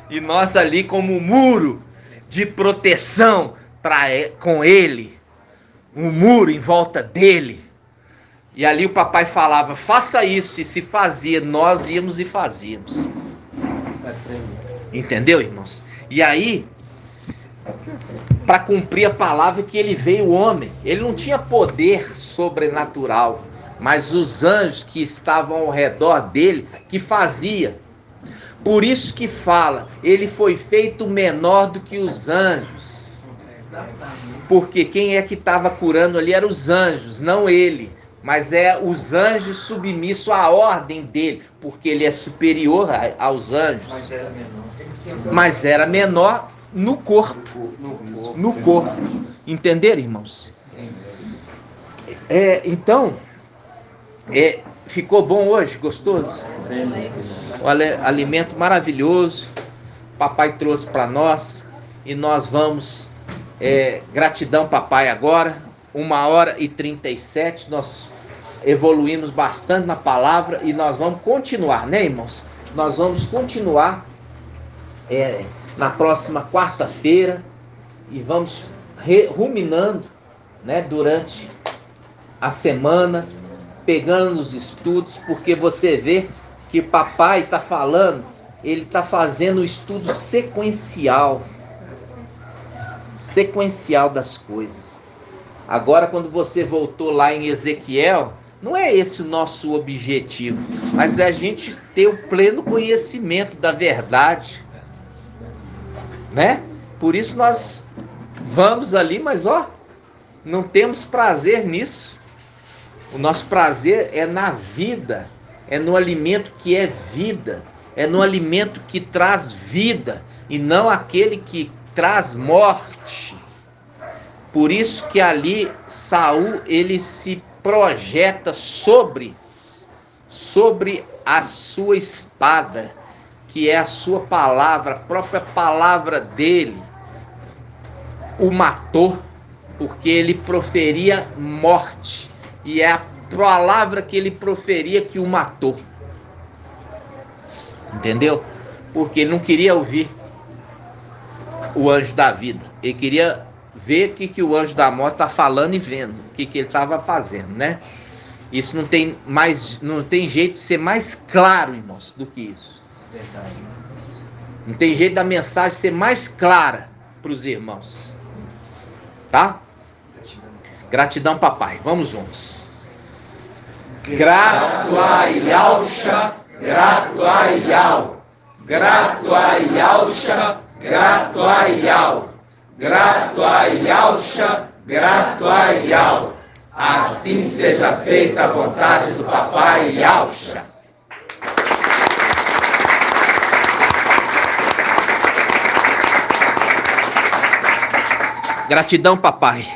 E nós ali como muro de proteção com ele. Um muro em volta dele. E ali o papai falava, faça isso. E se fazia, nós íamos e fazíamos. Entendeu, irmãos? E aí, para cumprir a palavra que ele veio homem. Ele não tinha poder sobrenatural, mas os anjos que estavam ao redor dele, que fazia. Por isso que fala, ele foi feito menor do que os anjos. Porque quem é que estava curando ali eram os anjos, não ele. Mas é os anjos submissos à ordem dele, porque ele é superior aos anjos. Mas era menor no corpo. No corpo. Entenderam, irmãos? Então, ficou bom hoje? Gostoso? O alimento maravilhoso. Papai trouxe para nós. E nós vamos... gratidão, papai, agora. 1h37. Nós evoluímos bastante na palavra. E nós vamos continuar, né, irmãos? Nós vamos continuar na próxima quarta-feira. E vamos ruminando, né, durante a semana, pegando os estudos, porque você vê que papai está falando, ele está fazendo o estudo sequencial das coisas. Agora, quando você voltou lá em Ezequiel, não é esse o nosso objetivo, mas é a gente ter o pleno conhecimento da verdade, né? Por isso nós vamos ali, mas não temos prazer nisso. O nosso prazer é na vida, é no alimento que é vida, é no alimento que traz vida, e não aquele que traz morte. Por isso que ali Saul, ele se projeta sobre a sua espada, que é a sua palavra, a própria palavra dele, o matou, porque ele proferia morte, e é a palavra que ele proferia que o matou. Entendeu? Porque ele não queria ouvir o anjo da vida, ele queria ver o que o anjo da morte está falando e vendo, o que ele estava fazendo, né? Isso não tem jeito de ser mais claro, irmãos, do que isso. Verdade. Não tem jeito da mensagem ser mais clara para os irmãos. Tá? Gratidão, papai. Vamos juntos. Grato a Yalcha, grato a Yal. Grato a Yalcha, grato a Yal. Grato a Yalcha, grato a Yal. Assim seja feita a vontade do papai Yalcha. Gratidão, papai.